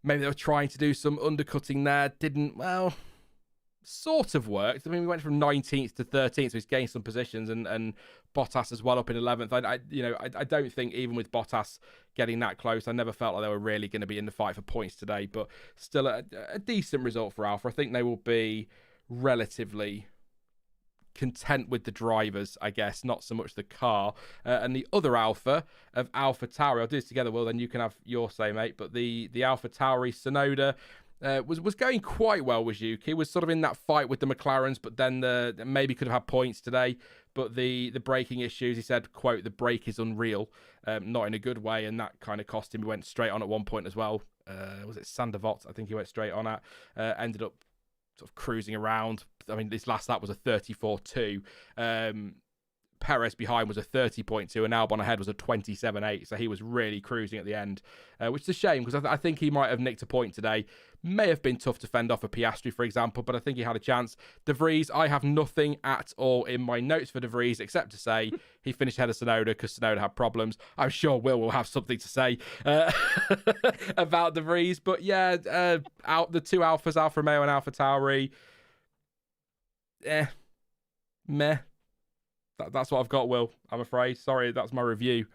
maybe they were trying to do some undercutting there. Didn't, sort of worked. I mean, we went from 19th to 13th, so he's gained some positions, and Bottas as well up in 11th. I don't think even with Bottas getting that close, I never felt like they were really going to be in the fight for points today. But still a decent result for Alfa. I think they will be relatively content with the drivers, I guess, not so much the car. And the other Alfa of Alpha Tauri, I'll do this together, Will, then you can have your say, mate. But the Alpha Tauri Tsunoda was going quite well with Yuki. Was sort of in that fight with the McLarens, but then maybe could have had points today. But the braking issues, he said, quote, the brake is unreal, not in a good way, and that kind of cost him. He went straight on at one point as well. Was it Sandervot? I think he went straight on at. Ended up sort of cruising around. I mean, this last lap was a 34.2. Perez behind was a 30.2 and Albon ahead was a 27.8. So he was really cruising at the end, which is a shame because I think he might have nicked a point today. May have been tough to fend off a Piastri, for example, but I think he had a chance. De Vries, I have nothing at all in my notes for De Vries except to say he finished ahead of Tsunoda because Tsunoda had problems. I'm sure Will have something to say about De Vries. But yeah, the two Alphas, Alfa Romeo and Alfa Tauri, meh. That's what I've got, Will. I'm afraid. Sorry, that's my review.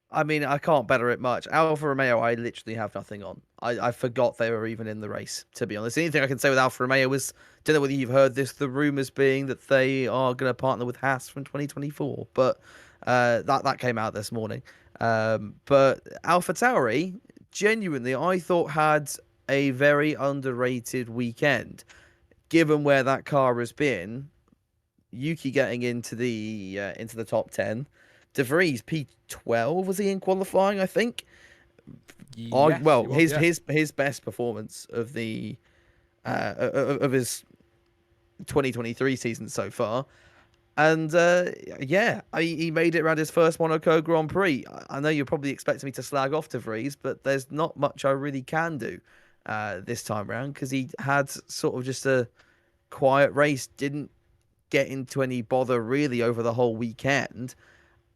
I mean, I can't better it much. Alfa Romeo, I literally have nothing on. I forgot they were even in the race, to be honest. The only thing I can say with Alfa Romeo is, don't know whether you've heard this, the rumours being that they are going to partner with Haas from 2024. But that came out this morning. But Alfa Tauri, genuinely, I thought had a very underrated weekend. Given where that car has been, Yuki getting into the top 10. De Vries P12 was he in qualifying? I think. Yes, his best performance of the of his 2023 season so far, and he made it around his first Monaco Grand Prix. I know you're probably expecting me to slag off De Vries, but there's not much I really can do this time around because he had sort of just a quiet race, didn't get into any bother really over the whole weekend.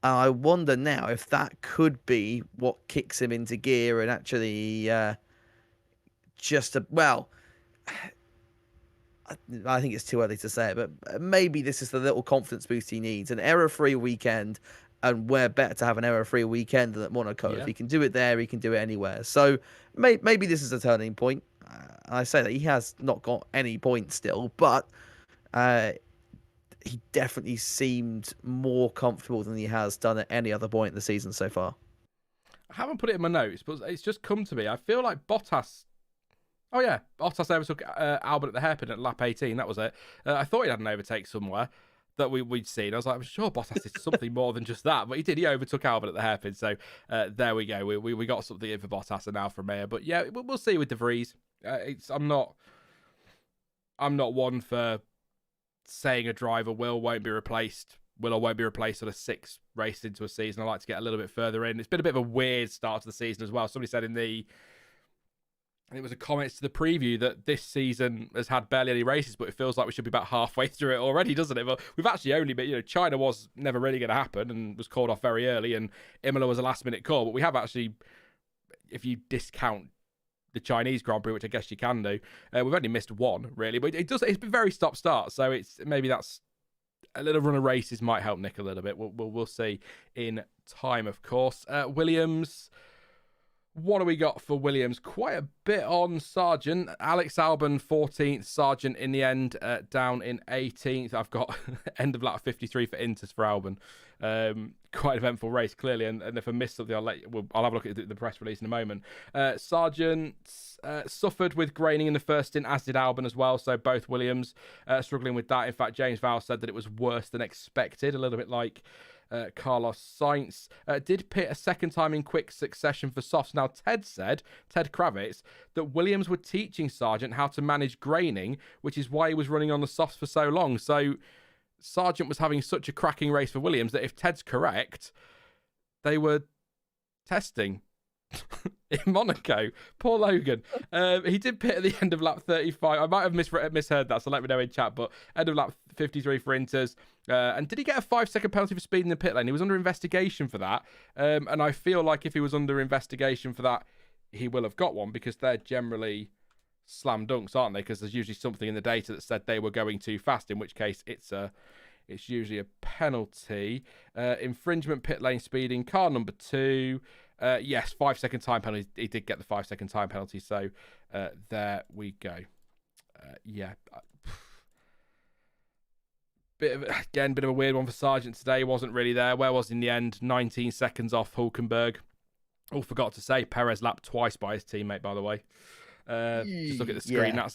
I wonder now if that could be what kicks him into gear and actually I think it's too early to say it, but maybe this is the little confidence boost he needs. An error-free weekend, and where better to have an error-free weekend than at Monaco. Yeah. If he can do it there, he can do it anywhere. So maybe this is a turning point. I say that he has not got any points still, but he definitely seemed more comfortable than he has done at any other point in the season so far. I haven't put it in my notes, but it's just come to me. I feel like Bottas... Oh, yeah. Bottas overtook Albon at the hairpin at lap 18. That was it. I thought he had an overtake somewhere that we'd seen. I was like, I'm sure Bottas did something more than just that. But he did. He overtook Albon at the hairpin. So there we go. We got something in for Bottas and Alfa Romeo. But yeah, we'll see with De Vries. I'm not one for saying a driver will or won't be replaced sort of 6 races into a season. I like to get a little bit further in. It's been a bit of a weird start to the season as well. Somebody said it was a comment to the preview that this season has had barely any races, but it feels like we should be about halfway through it already, doesn't it? But we've actually only been, China was never really going to happen and was called off very early, and Imola was a last minute call. But we have actually, if you discount the Chinese Grand Prix, which I guess you can do, we've only missed one really, but it's been very stop start. So maybe that's a little run of races might help Nick a little bit. We'll see in time, of course. Williams. What do we got for Williams? Quite a bit on Sargent. Alex Albon 14th, Sargent in the end down in 18th. I've got end of lap 53 for Inters for Albon. Quite an eventful race, clearly. And if I miss something, I'll have a look at the press release in a moment. Sargent suffered with graining in the first stint, as did Albon as well. So both Williams struggling with that. In fact, James Vowles said that it was worse than expected, a little bit like Carlos Sainz. Did pit a second time in quick succession for softs. Now, Ted Kravitz, that Williams were teaching Sargent how to manage graining, which is why he was running on the softs for so long. So Sargent was having such a cracking race for Williams that if Ted's correct, they were testing in Monaco. Poor Logan. He did pit at the end of lap 35. I might have misheard that, so let me know in chat. But end of lap 53 for Inters. And did he get a 5-second penalty for speed in the pit lane? He was under investigation for that. And I feel like if he was under investigation for that, he will have got one, because they're generally slam dunks, aren't they? Because there's usually something in the data that said they were going too fast, in which case it's usually a penalty. Infringement pit lane speeding, car number 2. Yes, 5-second time penalty. He did get the 5-second time penalty. So there we go. Bit of a weird one for Sargent today. He wasn't really there. Where was he in the end? 19 seconds off Hulkenberg. Oh, forgot to say, Perez lapped twice by his teammate, by the way. Just look at the screen. Yeah.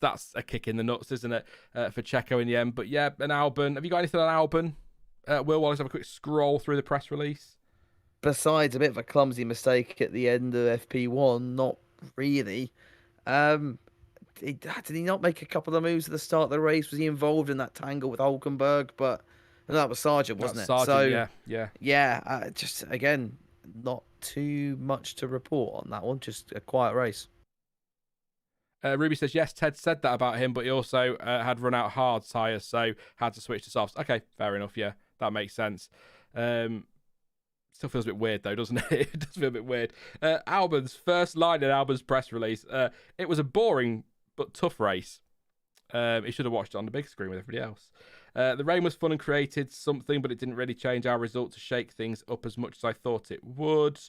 That's a kick in the nuts, isn't it, for Checo in the end? But yeah, an Albon. Have you got anything on Albon? Will Wallace, have a quick scroll through the press release. Besides a bit of a clumsy mistake at the end of FP1, not really. Did he not make a couple of moves at the start of the race? Was he involved in that tangle with Hulkenberg? But And that was Sargent, That's wasn't it? Sargent, So yeah. just again, not too much to report on that one. Just a quiet race. Ruby says, yes, Ted said that about him, but he also had run out hard tyres, so had to switch to softs. Okay, fair enough, yeah, that makes sense. Still feels a bit weird, though, doesn't it? It does feel a bit weird. Albon's first line in Albon's press release, it was a boring but tough race. He should have watched it on the big screen with everybody else. The rain was fun and created something, but it didn't really change our result to shake things up as much as I thought it would.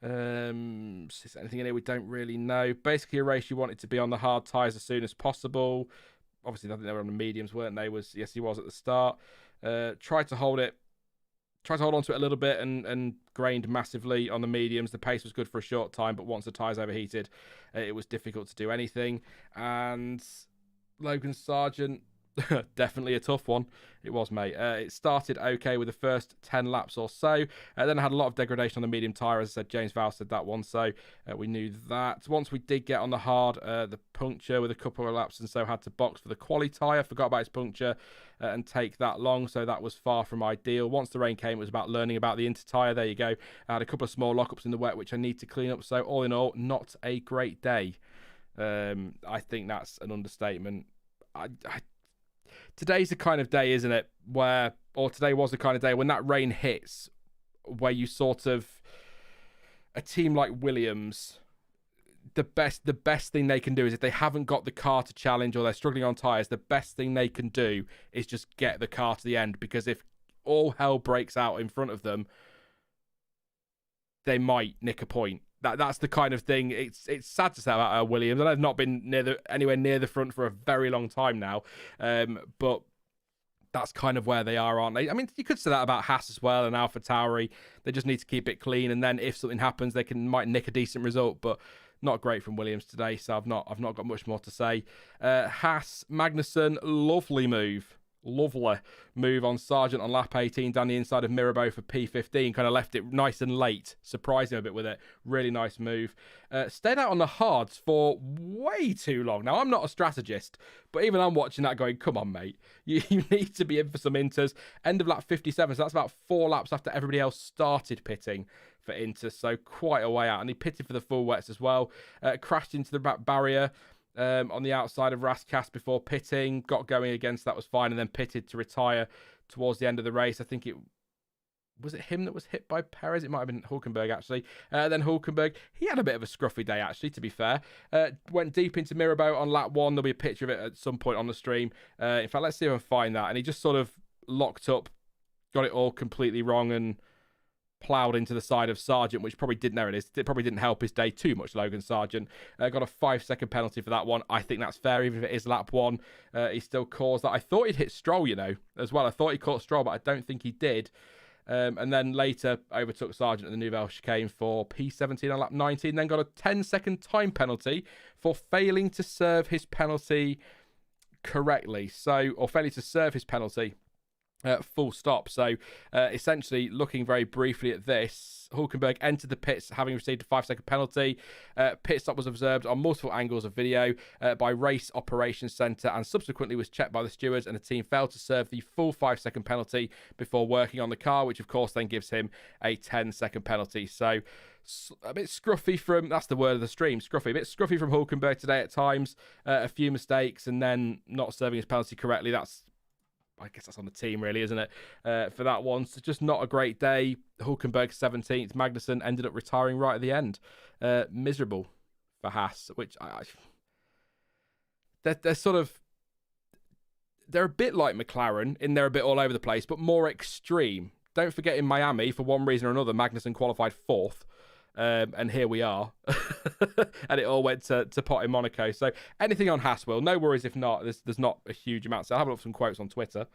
Is there anything in here we don't really know? Basically, a race you wanted to be on the hard tyres as soon as possible. Obviously, I think they were on the mediums, weren't they? Yes, he was at the start. Tried to hold on to it a little bit and grained massively on the mediums. The pace was good for a short time, but once the tyres overheated, it was difficult to do anything. And Logan Sargent, definitely a tough one. It was, mate. It started okay with the first 10 laps or so. Then I had a lot of degradation on the medium tyre. As I said, James Vowles said that one, so we knew that. Once we did get on the hard, the puncture with a couple of laps and so had to box for the quali tyre. Forgot about his puncture and take that long, so that was far from ideal. Once the rain came, it was about learning about the inter tyre. There you go. I had a couple of small lockups in the wet, which I need to clean up. So all in all, not a great day. I think that's an understatement. Today's the kind of day, isn't it, today was the kind of day when that rain hits, where you sort of, a team like Williams, the best thing they can do is, if they haven't got the car to challenge or they're struggling on tyres, the best thing they can do is just get the car to the end, because if all hell breaks out in front of them, they might nick a point. That's the kind of thing. It's sad to say about Williams, and I've not been anywhere near the front for a very long time now. But that's kind of where they are, aren't they? I mean, you could say that about Haas as well and Alpha Tauri. They just need to keep it clean, and then if something happens, they might nick a decent result. But not great from Williams today, so I've not got much more to say. Haas, Magnussen, lovely move on Sargent on lap 18 down the inside of Mirabeau for P15. Kind of left it nice and late, surprised him a bit with it. Really nice move. Stayed out on the hards for way too long. Now, I'm not a strategist, but even I'm watching that going, come on, mate. You need to be in for some inters. End of lap 57, so that's about 4 laps after everybody else started pitting for inters, so quite a way out. And he pitted for the full wets as well. Crashed into the back barrier on the outside of Raskas before pitting, got going against that, was fine, and then pitted to retire towards the end of the race. I think it him that was hit by Perez? It might have been Hulkenberg, actually. Then Hulkenberg, he had a bit of a scruffy day, actually, to be fair. Went deep into Mirabeau on lap 1. There'll be a picture of it at some point on the stream. In fact, let's see if I can find that. And he just sort of locked up, got it all completely wrong, and ploughed into the side of Sargent, which probably didn't, there it is, it probably didn't help his day too much, Logan Sargent. Got a 5-second penalty for that one. I think that's fair, even if it is lap 1. He still caused that. I thought he'd hit Stroll, as well. I thought he caught Stroll, but I don't think he did. And then later overtook Sargent at the Nouvelle chicane for P17 on lap 19, then got a 10-second time penalty for failing to serve his penalty correctly. Or failing to serve his penalty. Full stop. So essentially, looking very briefly at this, Hulkenberg entered the pits having received a 5-second penalty. Pit stop was observed on multiple angles of video by Race Operations Centre and subsequently was checked by the stewards, and the team failed to serve the full 5-second penalty before working on the car, which of course then gives him a 10-second penalty. So a bit scruffy from, that's the word of the stream, scruffy. A bit scruffy from Hulkenberg today at times. A few mistakes and then not serving his penalty correctly. I guess that's on the team, really, isn't it? For that one. So just not a great day. Hulkenberg 17th. Magnussen ended up retiring right at the end. Miserable for Haas, which they're sort of, they're a bit like McLaren in they're a bit all over the place, but more extreme. Don't forget, in Miami, for one reason or another, Magnussen qualified 4th. And here we are. And it all went to pot in Monaco. So anything on Haas, Will? No worries if not. There's not a huge amount. So I'll have a look at some quotes on Twitter.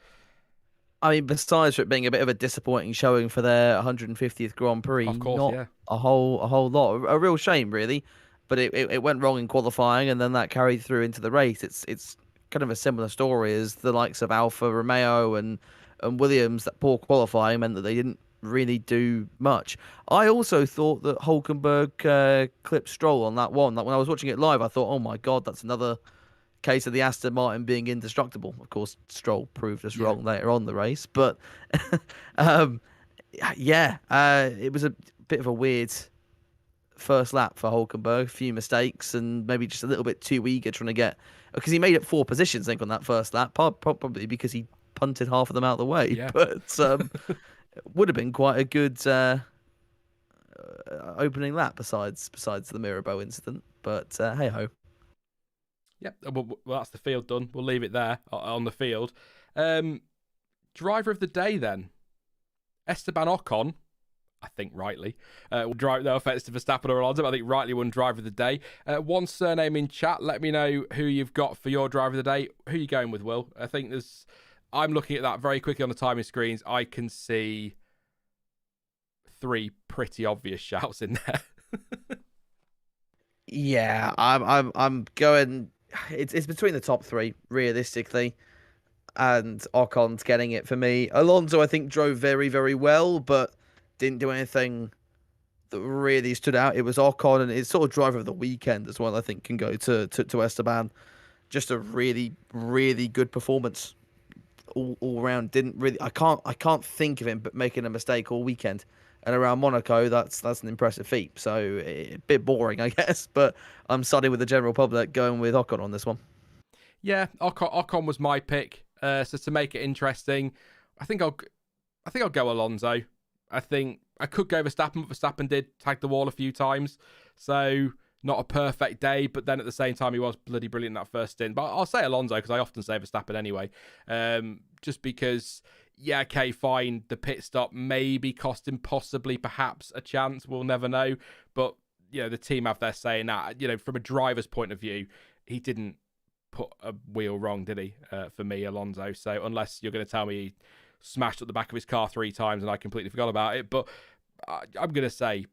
I mean, besides it being a bit of a disappointing showing for their 150th Grand Prix, of course, not yeah. a whole lot. A real shame, really. But it went wrong in qualifying, and then that carried through into the race. It's kind of a similar story as the likes of Alfa Romeo and Williams. That poor qualifying meant that they didn't really do much. I also thought that Hulkenberg clipped Stroll on that one. Like, when I was watching it live, I thought, oh my God, that's another case of the Aston Martin being indestructible. Of course, Stroll proved us wrong later on in the race, but it was a bit of a weird first lap for Hulkenberg. A few mistakes and maybe just a little bit too eager trying to get, because he made it 4 positions, I think, on that first lap, probably because he punted half of them out of the way. Yeah. But would have been quite a good opening lap besides the Mirabeau incident. But hey ho. Yep. Well, that's the field done. We'll leave it there on the field. Driver of the day then, Esteban Ocon. I think rightly. Drive, no offense to Verstappen or Alonso, but I think rightly won driver of the day. One surname in chat. Let me know who you've got for your driver of the day. Who are you going with, Will? I think I'm looking at that very quickly on the timing screens. I can see 3 pretty obvious shouts in there. Yeah, I'm going. It's between the top 3 realistically, and Ocon's getting it for me. Alonso, I think, drove very, very well, but didn't do anything that really stood out. It was Ocon, and it's sort of driver of the weekend as well. I think can go to Esteban. Just a really, really good performance all around. I can't think of him but making a mistake all weekend. And around Monaco, that's an impressive feat. So a bit boring, I guess. But I'm siding with the general public, going with Ocon on this one. Yeah, Ocon was my pick. So to make it interesting, I think I'll go Alonso. I think I could go Verstappen, but Verstappen did tag the wall a few times. So not a perfect day, but then at the same time, he was bloody brilliant in that first stint. But I'll say Alonso because I often say Verstappen anyway. Just because, yeah, okay, fine. The pit stop maybe cost him possibly, perhaps, a chance. We'll never know. But, the team have their say in that. From a driver's point of view, he didn't put a wheel wrong, did he? For me, Alonso. So unless you're going to tell me he smashed up the back of his car 3 times and I completely forgot about it. But I'm going to say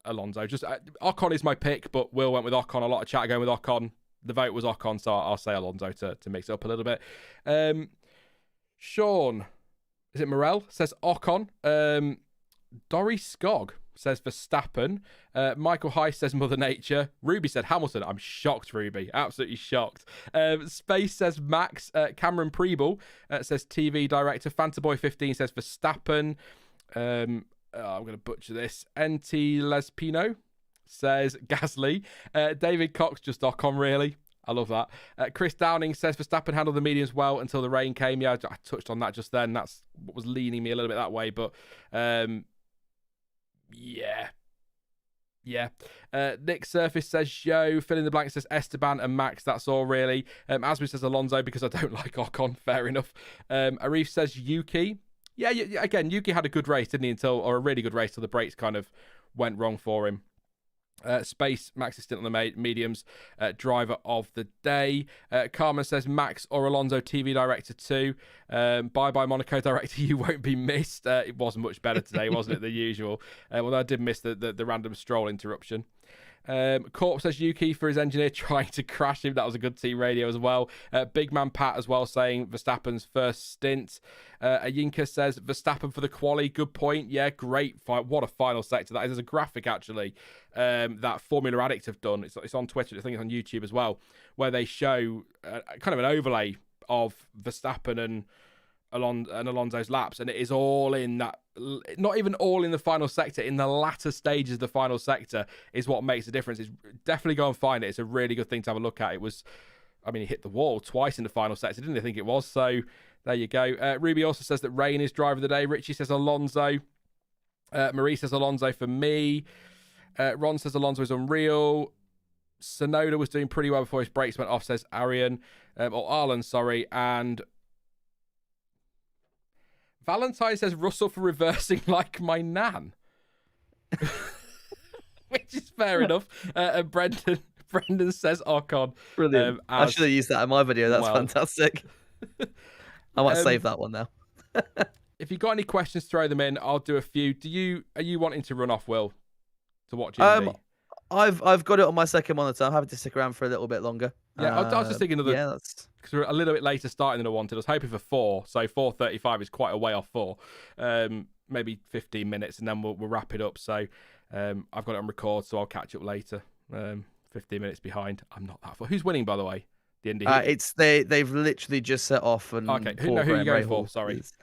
Alonso. Just Ocon is my pick, but Will went with Ocon. A lot of chat going with Ocon. The vote was Ocon, so I'll say Alonso to mix it up a little bit. Sean, is it Morel? Says Ocon. Dory Skog says Verstappen. Michael Heiss says Mother Nature. Ruby said Hamilton. I'm shocked, Ruby. Absolutely shocked. Space says Max. Cameron Preble says TV director. Fantaboy15 says Verstappen. I'm going to butcher this. NT Lespino says Gasly. David Cox, just Ocon, really. I love that. Chris Downing says Verstappen handled the mediums well until the rain came. Yeah, I touched on that just then. That's what was leaning me a little bit that way. But yeah. Nick Surface says Joe. Fill in the blank says Esteban and Max. That's all really. Asmi says Alonso because I don't like Ocon. Fair enough. Arif says Yuki. Yeah, again, Yuki had a good race, didn't he? Or a really good race till the brakes kind of went wrong for him. Space, Max is still on the mediums. Driver of the day. Carmen says Max or Alonso, TV director too. Bye Monaco director, you won't be missed. It wasn't much better today, wasn't it? The usual. Although I did miss the random Stroll interruption. Corp says Yuki for his engineer trying to crash him. That was a good team radio as well. Big Man Pat as well saying Verstappen's first stint. Ayinka says Verstappen for the quali. Good point. Yeah, great fight. What a final sector that is. There's a graphic actually that Formula Addict have done. It's on Twitter. I think it's on YouTube as well, where they show kind of an overlay of Verstappen and Alonso's laps, and it is all in that, not even all in the final sector, in the latter stages of the final sector is what makes the difference. It's definitely go and find it. It's a really good thing to have a look at. He hit the wall twice in the final sector, didn't I think it was? So there you go. Ruby also says that Rain is driver of the day. Richie says Alonso. Marie says Alonso for me. Ron says Alonso is unreal. Sonoda was doing pretty well before his brakes went off, says Arian. Or Arlen, sorry. And Valentine says Russell for reversing like my nan. Which is fair enough. And Brendan says Ocon. Brilliant. I should have used that in my video. That's fantastic. I might save that one now. If you've got any questions, throw them in. I'll do a few. Are you wanting to run off, Will, to watch it? I've got it on my second monitor. I'm happy to stick around for a little bit longer. Yeah, I was just thinking of that's because we're a little bit later starting than I wanted. I was hoping for 4, so 4:35 is quite a way off 4. Maybe 15 minutes, and then we'll wrap it up. So I've got it on record, so I'll catch up later. 15 minutes behind. I'm not that far. Who's winning, by the way? The Indy. They've literally just set off, and Okay, poor who are you Graham going for? Rahal Sorry. is.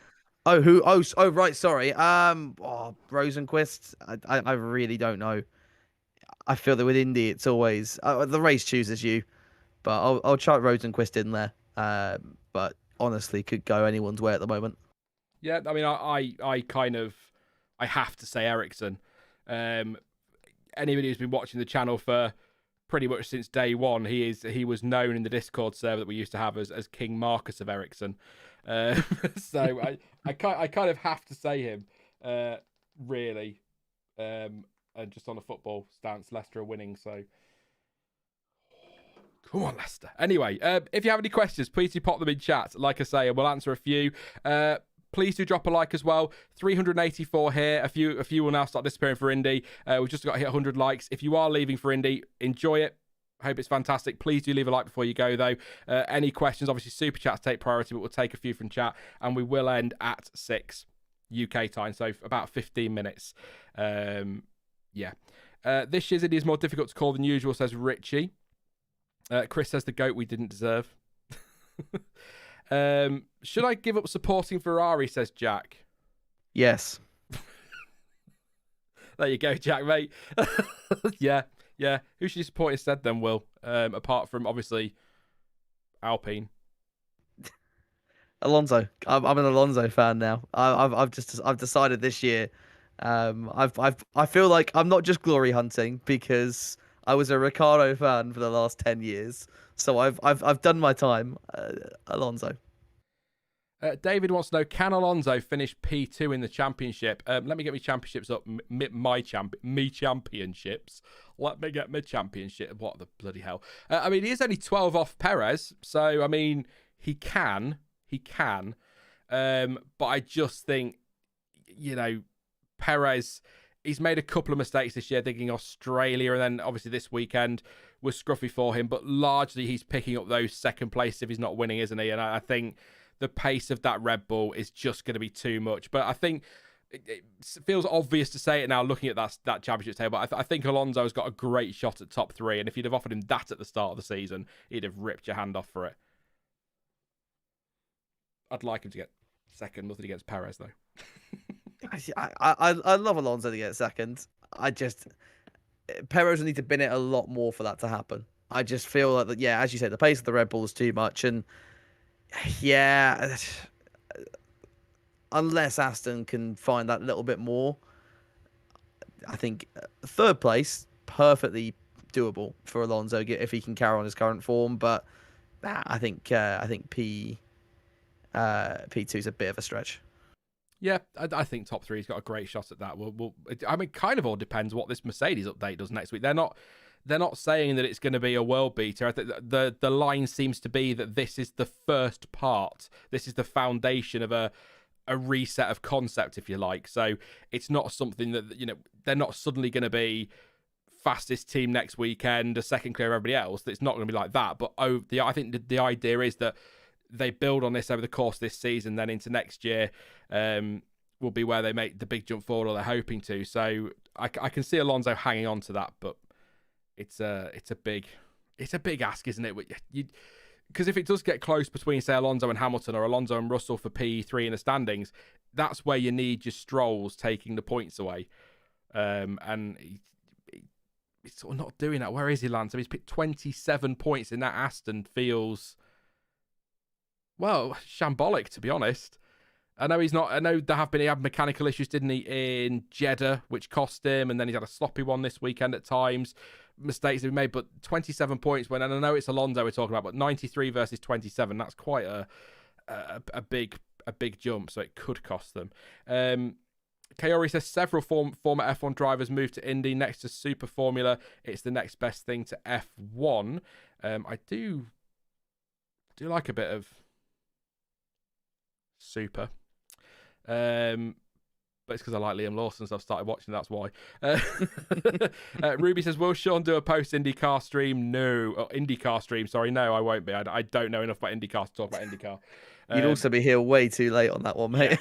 Oh, who? Oh, right. Sorry. Rosenquist. I really don't know. I feel that with Indy, it's always the race chooses you, but I'll chuck Rosenquist in there. But honestly, could go anyone's way at the moment. Yeah, I mean, I have to say Ericsson. Anybody who's been watching the channel for pretty much since day one, he was known in the Discord server that we used to have as King Marcus of Ericsson. So I kind of have to say him, really. And just on a football stance, Leicester are winning, so come on, Leicester. Anyway, if you have any questions, please do pop them in chat. Like I say, and we'll answer a few. Please do drop a like as well. 384 here. A few will now start disappearing for Indy. We've just got to hit 100 likes. If you are leaving for Indy, enjoy it. Hope it's fantastic. Please do leave a like before you go, though. Any questions, obviously, super chats take priority, but we'll take a few from chat, and we will end at 6 UK time, so about 15 minutes. Yeah. This year's Indy is more difficult to call than usual, says Richie. Chris says the GOAT we didn't deserve. Should I give up supporting Ferrari, says Jack. Yes. There you go, Jack, mate. Yeah. Who should you support instead then, Will? Apart from, obviously, Alpine. Alonso. I'm an Alonso fan now. I've decided this year. I feel like I'm not just glory hunting because I was a Ricciardo fan for the last 10 years. So I've done my time. Alonso. David wants to know, can Alonso finish P2 in the championship? Let me get my championships up. Me championships. Let me get my championship. What the bloody hell? I mean, he is only 12 off Perez. So, I mean, he can. But I just think, Perez, he's made a couple of mistakes this year, thinking Australia, and then obviously this weekend was scruffy for him. But largely, he's picking up those second places if he's not winning, isn't he? And I think the pace of that Red Bull is just going to be too much. But I think it feels obvious to say it now, looking at that championship table. I think Alonso's got a great shot at top 3, and if you'd have offered him that at the start of the season, he'd have ripped your hand off for it. I'd like him to get second. Nothing against Perez, though. I love Alonso to get second. Perez will need to bin it a lot more for that to happen. I just feel like that. Yeah, as you said, the pace of the Red Bull is too much, and yeah, unless Aston can find that little bit more, I think third place perfectly doable for Alonso if he can carry on his current form. But I think P2 is a bit of a stretch. Yeah, I think top 3's got a great shot at that. I mean, kind of all depends what this Mercedes update does next week. They're not saying that it's going to be a world beater. I think the line seems to be that this is the first part. This is the foundation of a reset of concept, if you like. So it's not something that, they're not suddenly going to be fastest team next weekend, a second clear of everybody else. It's not going to be like that. But I think the idea is that they build on this over the course of this season, then into next year will be where they make the big jump forward, or they're hoping to. So I can see Alonso hanging on to that, but it's a big ask, isn't it? Because if it does get close between, say, Alonso and Hamilton, or Alonso and Russell for P3 in the standings, that's where you need your Strolls taking the points away. And he's sort of not doing that. Where is he, Lance? He's picked 27 points in that Aston. Feels, well, shambolic, to be honest. I know he had mechanical issues, didn't he, in Jeddah, which cost him, and then he's had a sloppy one this weekend at times. Mistakes have been made, but 27 points when, and I know it's Alonso we're talking about, but 93 versus 27, that's quite a big jump, so it could cost them. Kaori says several former F1 drivers moved to Indy next to Super Formula. It's the next best thing to F1. I do like a bit of Super. But it's because I like Liam Lawson, so I've started watching. That's why. Ruby says, will Sean do a post-IndyCar stream? No. Oh, IndyCar stream, sorry. No, I won't be. I don't know enough about IndyCar to talk about IndyCar. You'd also be here way too late on that one, mate.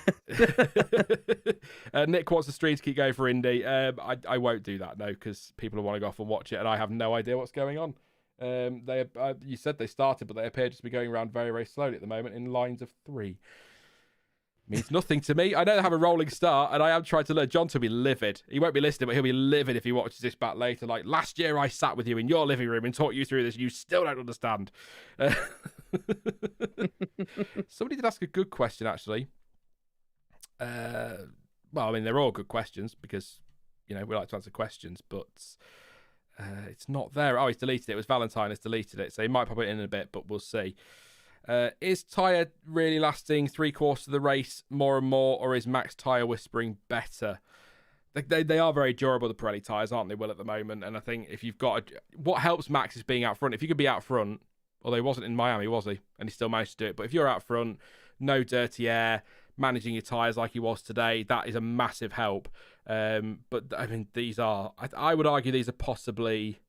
Yeah. Nick wants the stream to keep going for Indy. I won't do that, no, because people will want to go off and watch it, and I have no idea what's going on. You said they started, but they appear just to be going around very, very slowly at the moment in lines of 3. Means nothing to me. I know they have a rolling start, and I am trying to learn. John will be livid. He won't be listening, but he'll be livid if he watches this back later. Like, last year I sat with you in your living room and taught you through this, and you still don't understand. Somebody did ask a good question, actually. Well, I mean, they're all good questions because, we like to answer questions, but it's not there. Oh, he's deleted it. It was Valentine has deleted it, so he might pop it in a bit, but we'll see. Is tyre really lasting 3/4 of the race more and more, or is Max tyre whispering better? They are very durable, the Pirelli tyres, aren't they, Will, at the moment? And I think if you've got... what helps Max is being out front. If you could be out front, although he wasn't in Miami, was he? And he still managed to do it. But if you're out front, no dirty air, managing your tyres like he was today, that is a massive help. But, I mean, these are... I would argue these are possibly...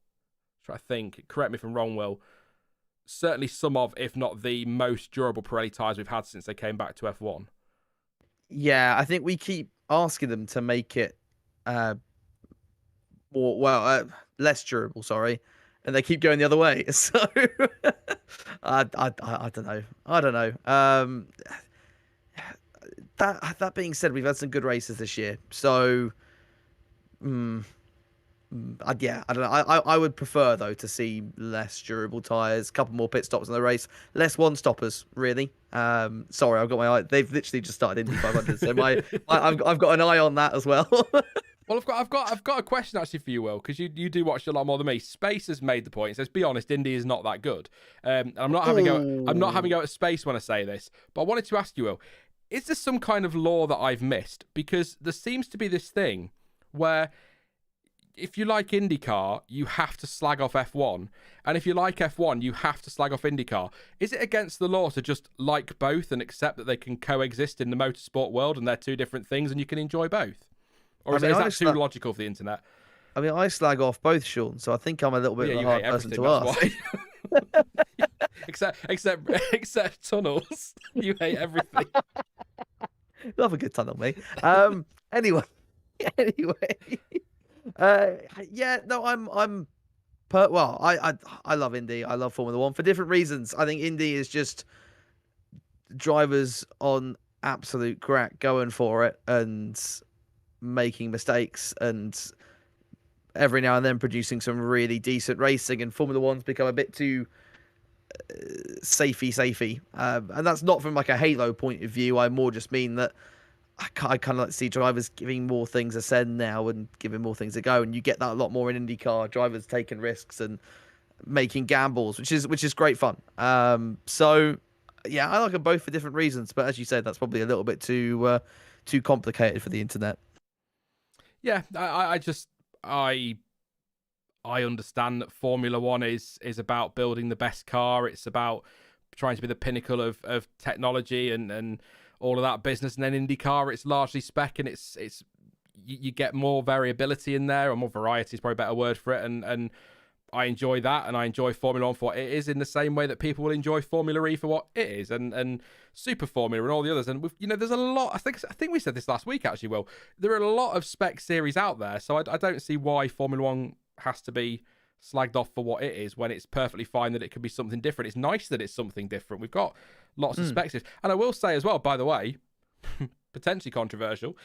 I think, correct me if I'm wrong, Will... certainly some of, if not the most durable Pirelli tyres we've had since they came back to F1. Yeah, I think we keep asking them to make it less durable, sorry. And they keep going the other way. So, I don't know. That being said, we've had some good races this year. So, I don't know. I would prefer, though, to see less durable tyres, a couple more pit stops in the race, less one-stoppers, really. Sorry, I've got my eye. They've literally just started Indy 500, so I've got an eye on that as well. Well, I've got a question actually for you, Will, because you do watch a lot more than me. Space has made the point. It says, "Be honest, Indy is not that good." I'm not having a go at Space when I say this, but I wanted to ask you, Will, is there some kind of law that I've missed? Because there seems to be this thing where, if you like IndyCar, you have to slag off F1. And if you like F1, you have to slag off IndyCar. Is it against the law to just like both and accept that they can coexist in the motorsport world and they're two different things and you can enjoy both? Or is that too logical for the internet? I mean, I slag off both, Sean, so I think I'm a little bit of a hard person to ask. except tunnels. You hate everything. Love a good tunnel, mate. Anyway. I love Indy. I love Formula One for different reasons. I think Indy is just drivers on absolute crack going for it and making mistakes and every now and then producing some really decent racing, and Formula One's become a bit too safety. And that's not from like a halo point of view. I more just mean that I kind of like to see drivers giving more things a send now and giving more things a go, and you get that a lot more in IndyCar. Drivers taking risks and making gambles, which is great fun. So yeah, I like them both for different reasons, but as you said, that's probably a little bit too complicated for the internet. Yeah, I understand that Formula One is about building the best car. It's about trying to be the pinnacle of technology and all of that business. And then IndyCar, it's largely spec, and it's you get more variability in there, or more variety is probably a better word for it. And I enjoy that, and I enjoy Formula One for what it is, in the same way that people will enjoy Formula E for what it is, and Super Formula and all the others. And there's a lot. I think we said this last week actually. Will, there are a lot of spec series out there, so I don't see why Formula One has to be slagged off for what it is when it's perfectly fine that it could be something different. It's nice that it's something different. We've got lots of spec series, and I will say as well, by the way, potentially controversial.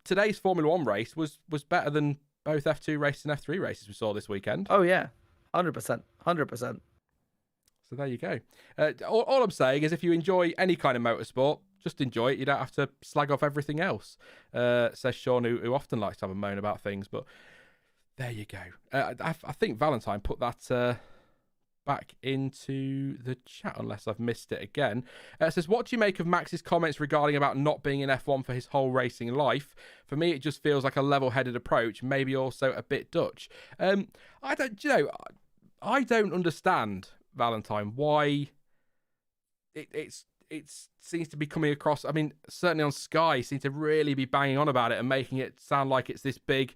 Today's Formula One race was better than both F2 races and F3 races we saw this weekend. Oh yeah, 100%. So there you go. All I'm saying is, if you enjoy any kind of motorsport, just enjoy it. You don't have to slag off everything else. Says Sean, who often likes to have a moan about things, but there you go. I think Valentine put that back into the chat, unless I've missed it again. It says, what do you make of Max's comments regarding about not being in F1 for his whole racing life? For me, it just feels like a level-headed approach, maybe also a bit Dutch. I don't understand, Valentine, why it seems to be coming across. I mean, certainly on Sky, seem to really be banging on about it and making it sound like it's this big,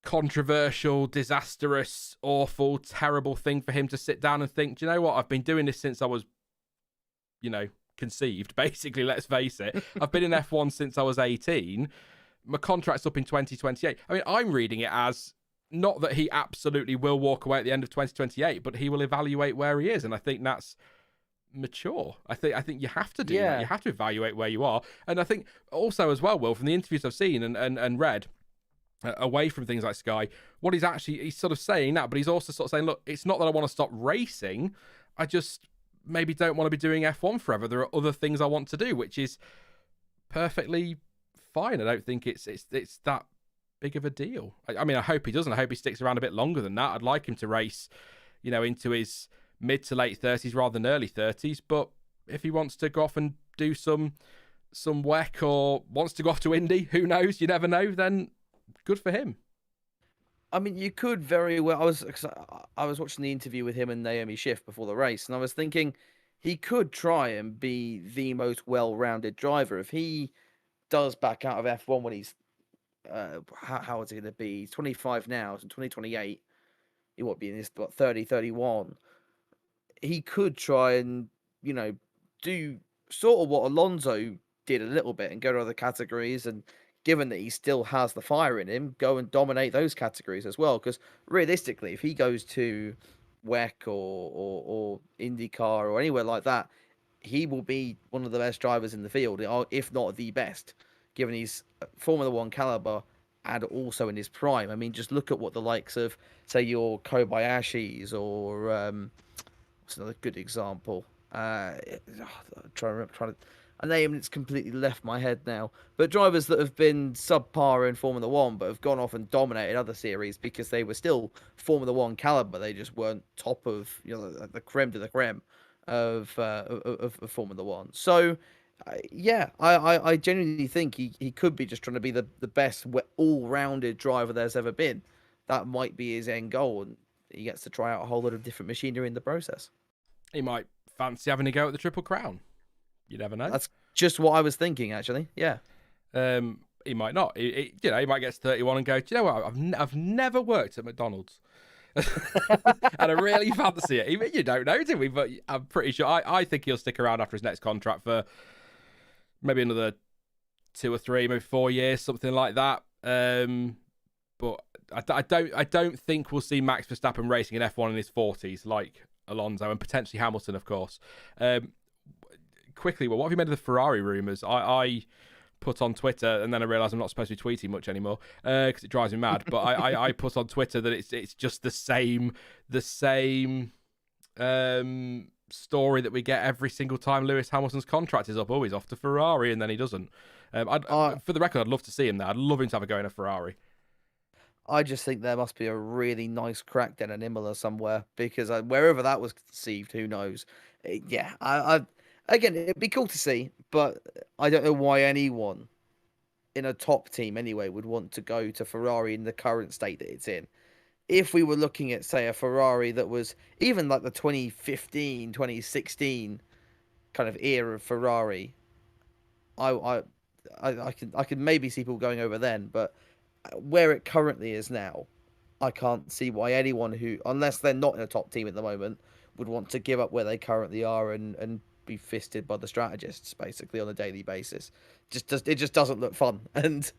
controversial, disastrous, awful, terrible thing for him to sit down and think, do you know what? I've been doing this since I was, conceived, basically, let's face it. I've been in F1 since I was 18. My contract's up in 2028. I mean, I'm reading it as not that he absolutely will walk away at the end of 2028, but he will evaluate where he is, and I think that's mature. I think you have to do that. You have to evaluate where you are, and I think also as well, Will, from the interviews I've seen and read, away from things like Sky, what he's sort of saying that, but he's also sort of saying, look, it's not that I want to stop racing, I just maybe don't want to be doing F1 forever. There are other things I want to do, which is perfectly fine. I don't think it's that big of a deal. I mean, I hope he doesn't. I hope he sticks around a bit longer than that. I'd like him to race, into his mid to late 30s rather than early 30s. But if he wants to go off and do some WEC or wants to go off to Indy, who knows? You never know. Then good for him. I mean, you could very well. I was watching the interview with him and Naomi Schiff before the race, and I was thinking he could try and be the most well-rounded driver if he does back out of F1 when he's how is it going to be? He's 25 now, so in 2028 he won't be in his 30, 31. He could try and do sort of what Alonso did a little bit and go to other categories, and given that he still has the fire in him, go and dominate those categories as well. Because realistically, if he goes to WEC or IndyCar or anywhere like that, he will be one of the best drivers in the field, if not the best, given his Formula One caliber and also in his prime. I mean, just look at what the likes of, say, your Kobayashis or what's another good example? A name that's completely left my head now. But drivers that have been subpar in Formula One but have gone off and dominated other series because they were still Formula One caliber. They just weren't top of the creme de la creme of Formula One. So I genuinely think he could be just trying to be the best all-rounded driver there's ever been. That might be his end goal, and he gets to try out a whole lot of different machinery in the process. He might fancy having a go at the Triple Crown. You never know. That's just what I was thinking, actually. Yeah. He might not. He might get to 31 and go, do you know what? I've never worked at McDonald's. And I really fancy it. You don't know, do we? But I'm pretty sure. I think he'll stick around after his next contract for maybe another 2 or 3, maybe 4 years, something like that. But I don't think we'll see Max Verstappen racing in F1 in his 40s like Alonso and potentially Hamilton, of course. Quickly, well, what have you made of the Ferrari rumours? I put on Twitter, and then I realised I'm not supposed to be tweeting much anymore because it drives me mad. But I put on Twitter that it's just the same story that we get every single time Lewis Hamilton's contract is up. Oh, he's off to Ferrari, and then he doesn't. For the record, I'd love to see him there. I'd love him to have a go in a Ferrari. I just think there must be a really nice crack den in Imola somewhere, because wherever that was conceived, who knows? Again, it'd be cool to see, but I don't know why anyone in a top team anyway would want to go to Ferrari in the current state that it's in. If we were looking at, say, a Ferrari that was even like the 2015, 2016 kind of era of Ferrari, I can maybe see people going over then, but where it currently is now, I can't see why anyone who, unless they're not in a top team at the moment, would want to give up where they currently are and be fisted by the strategists basically on a daily basis. It just doesn't look fun, and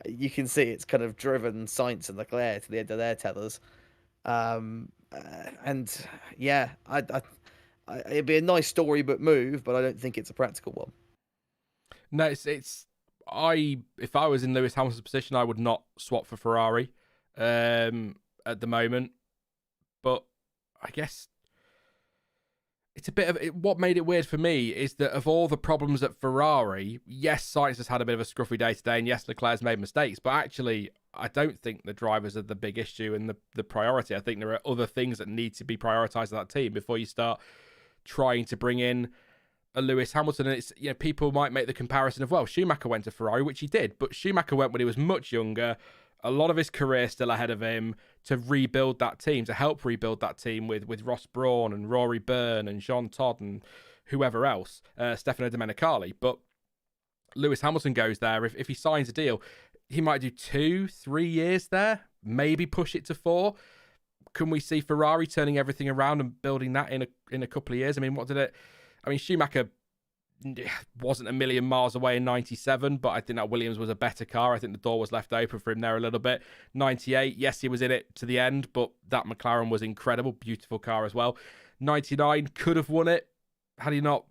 you can see it's kind of driven Sainz and Leclerc to the end of their tethers. It'd be a nice storybook move, but I don't think it's a practical one. No, if I was in Lewis Hamilton's position, I would not swap for Ferrari at the moment. But I guess it's a bit of what made it weird for me is that of all the problems at Ferrari, yes, Sainz has had a bit of a scruffy day today, and yes, Leclerc's made mistakes, but actually, I don't think the drivers are the big issue and the priority. I think there are other things that need to be prioritised in that team before you start trying to bring in a Lewis Hamilton. And it's, people might make the comparison of, well, Schumacher went to Ferrari, which he did, but Schumacher went when he was much younger, a lot of his career still ahead of him, to rebuild that team, to help rebuild that team with Ross Brawn and Rory Byrne and Jean Todt and whoever else, Stefano Domenicali. But Lewis Hamilton goes there. If he signs a deal, he might do 2-3 years there, maybe push it to 4. Can we see Ferrari turning everything around and building that in a couple of years? I mean, Schumacher wasn't a million miles away in 97, but I think that Williams was a better car. I think the door was left open for him there a little bit. 98, yes, he was in it to the end, but that McLaren was incredible. Beautiful car as well. 99 could have won it had he not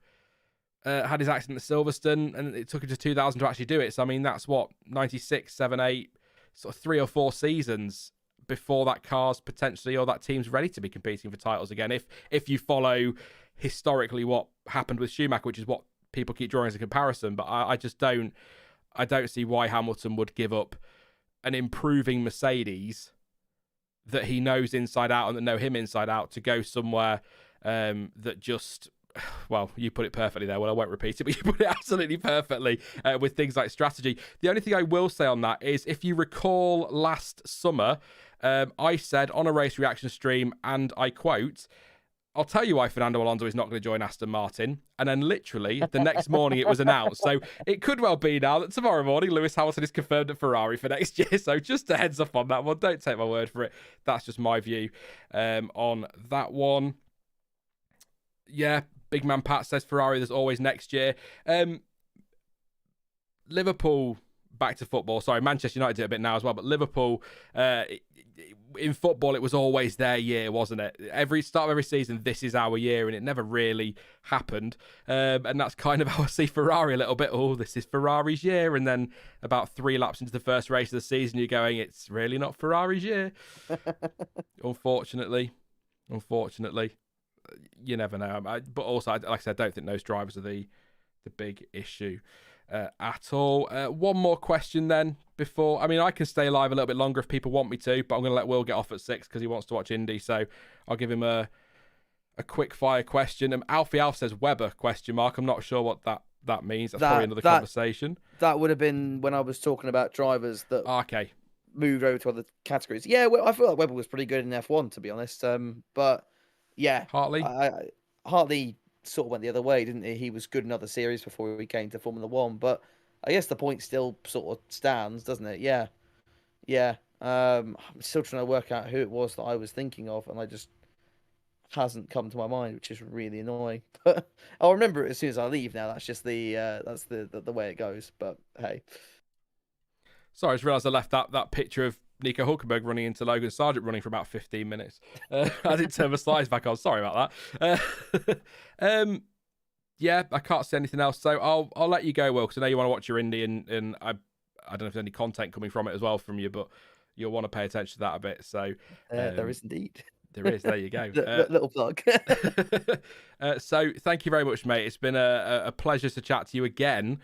had his accident at Silverstone, and it took him to 2000 to actually do it. So, I mean, that's what, 96, 7, 8, sort of 3 or 4 seasons before that car's potentially, or that team's ready to be competing for titles again. If you follow historically what happened with Schumacher, which is what people keep drawing as a comparison, but I just don't see why Hamilton would give up an improving Mercedes that he knows inside out and that know him inside out to go somewhere that just, well, you put it perfectly there. Well, I won't repeat it, but you put it absolutely perfectly with things like strategy. The only thing I will say on that is, if you recall last summer, I said on a race reaction stream, and I quote, "I'll tell you why Fernando Alonso is not going to join Aston Martin." And then literally the next morning it was announced. So it could well be now that tomorrow morning Lewis Hamilton is confirmed at Ferrari for next year. So just a heads up on that one. Don't take my word for it. That's just my view on that one. Yeah, Big Man Pat says Ferrari, there's always next year. Liverpool, back to football. Sorry, Manchester United did a bit now as well, but Liverpool, in football, it was always their year, wasn't it? Every start of every season, this is our year, and it never really happened. And that's kind of how I see Ferrari a little bit. Oh, this is Ferrari's year. And then about 3 laps into the first race of the season, you're going, it's really not Ferrari's year. Unfortunately. You never know. But also, like I said, I don't think those drivers are the big issue at all. One more question then before. I mean, I can stay live a little bit longer if people want me to, but I'm going to let Will get off at 6 because he wants to watch Indy. So I'll give him a quick fire question. Alfie Alf says Webber ? I'm not sure what that means. That's probably another conversation. That would have been when I was talking about drivers that okay moved over to other categories. Yeah, well, I feel like Webber was pretty good in F1, to be honest. But yeah, Hartley. Hartley sort of went the other way, didn't he? He was good in other series before he came to Formula One, but I guess the point still sort of stands, doesn't it? Yeah. I'm still trying to work out who it was that I was thinking of, and I just hasn't come to my mind, which is really annoying. But I'll remember it as soon as I leave. Now that's just the way it goes. But hey, sorry, I just realised I left that picture of Nico Hulkenberg running into Logan Sargent running for about 15 minutes. I didn't turn the slides back on. Sorry about that. Yeah, I can't see anything else. So I'll let you go, Will, because I know you want to watch your Indy, and I don't know if there's any content coming from it as well from you, but you'll want to pay attention to that a bit. So there is indeed. There is. There you go. Little plug. So thank you very much, mate. It's been a pleasure to chat to you again.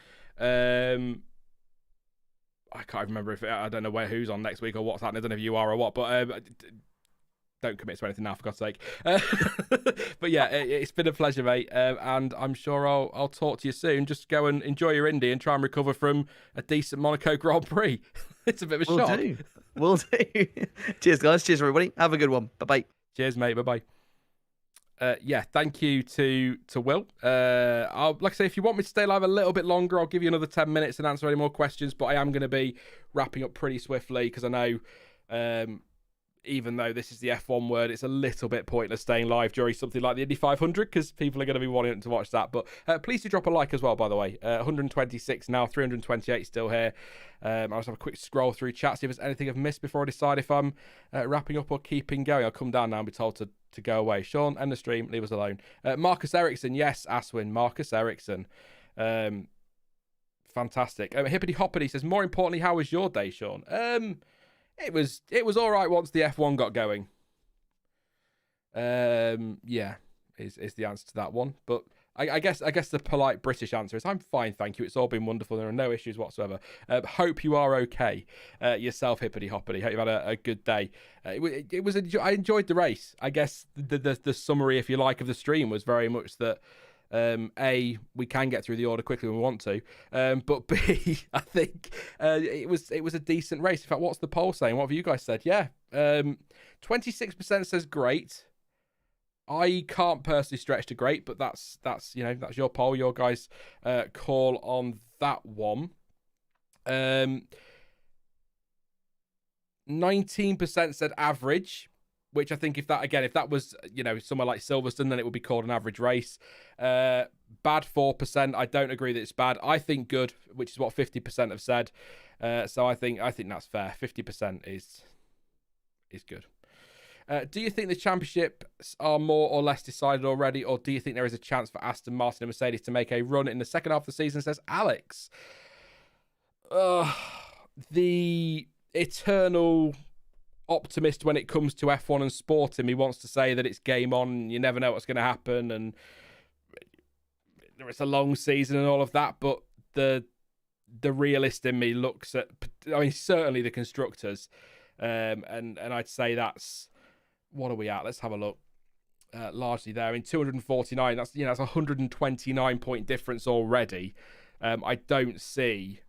I can't remember I don't know who's on next week or what's happening. I don't know if you are or what, but don't commit to anything now, for God's sake. But yeah, it's been a pleasure, mate. And I'm sure I'll talk to you soon. Just go and enjoy your Indy and try and recover from a decent Monaco Grand Prix. It's a bit of a shock. Will do. Cheers, guys. Cheers, everybody. Have a good one. Bye-bye. Cheers, mate. Bye-bye. Yeah, thank you to Will. Like I say, if you want me to stay live a little bit longer, I'll give you another 10 minutes and answer any more questions, but I am going to be wrapping up pretty swiftly because I know even though this is the F1 word, it's a little bit pointless staying live during something like the Indy 500 because people are going to be wanting to watch that. But please do drop a like as well, by the way. 126 now, 328 still here. I'll just have a quick scroll through chat, see if there's anything I've missed before I decide if I'm wrapping up or keeping going. I'll come down now and be told to go away. Sean, end the stream, leave us alone. Marcus Ericsson, yes, Aswin, Marcus Ericsson. Fantastic. Hippity Hoppity says, more importantly, how was your day, Sean? It was all right once the F1 got going. Yeah, is the answer to that one. But I guess the polite British answer is I'm fine, thank you. It's all been wonderful. There are no issues whatsoever. Hope you are okay yourself, Hippity Hoppity. Hope you've had a good day. I enjoyed the race. I guess the summary, if you like, of the stream was very much that. A, we can get through the order quickly when we want to, but B, I think it was a decent race. In fact, what's the poll saying? What have you guys said? Yeah, 26% says great. I can't personally stretch to great, but that's that's your poll, your guys' call on that one. 19% said average. Which I think if that was, somewhere like Silverstone, then it would be called an average race. Bad 4%. I don't agree that it's bad. I think good, which is what 50% have said. So I think that's fair. 50% is good. Do you think the championships are more or less decided already, or do you think there is a chance for Aston Martin and Mercedes to make a run in the second half of the season, says Alex? The eternal optimist when it comes to F1 and sporting, he wants to say that it's game on, you never know what's going to happen, and it's a long season and all of that, but the realist in me looks at, I mean, certainly the constructors, and I'd say that's, what are we at? Let's have a look. Largely there in 249. That's, that's a 129 point difference already. I don't see,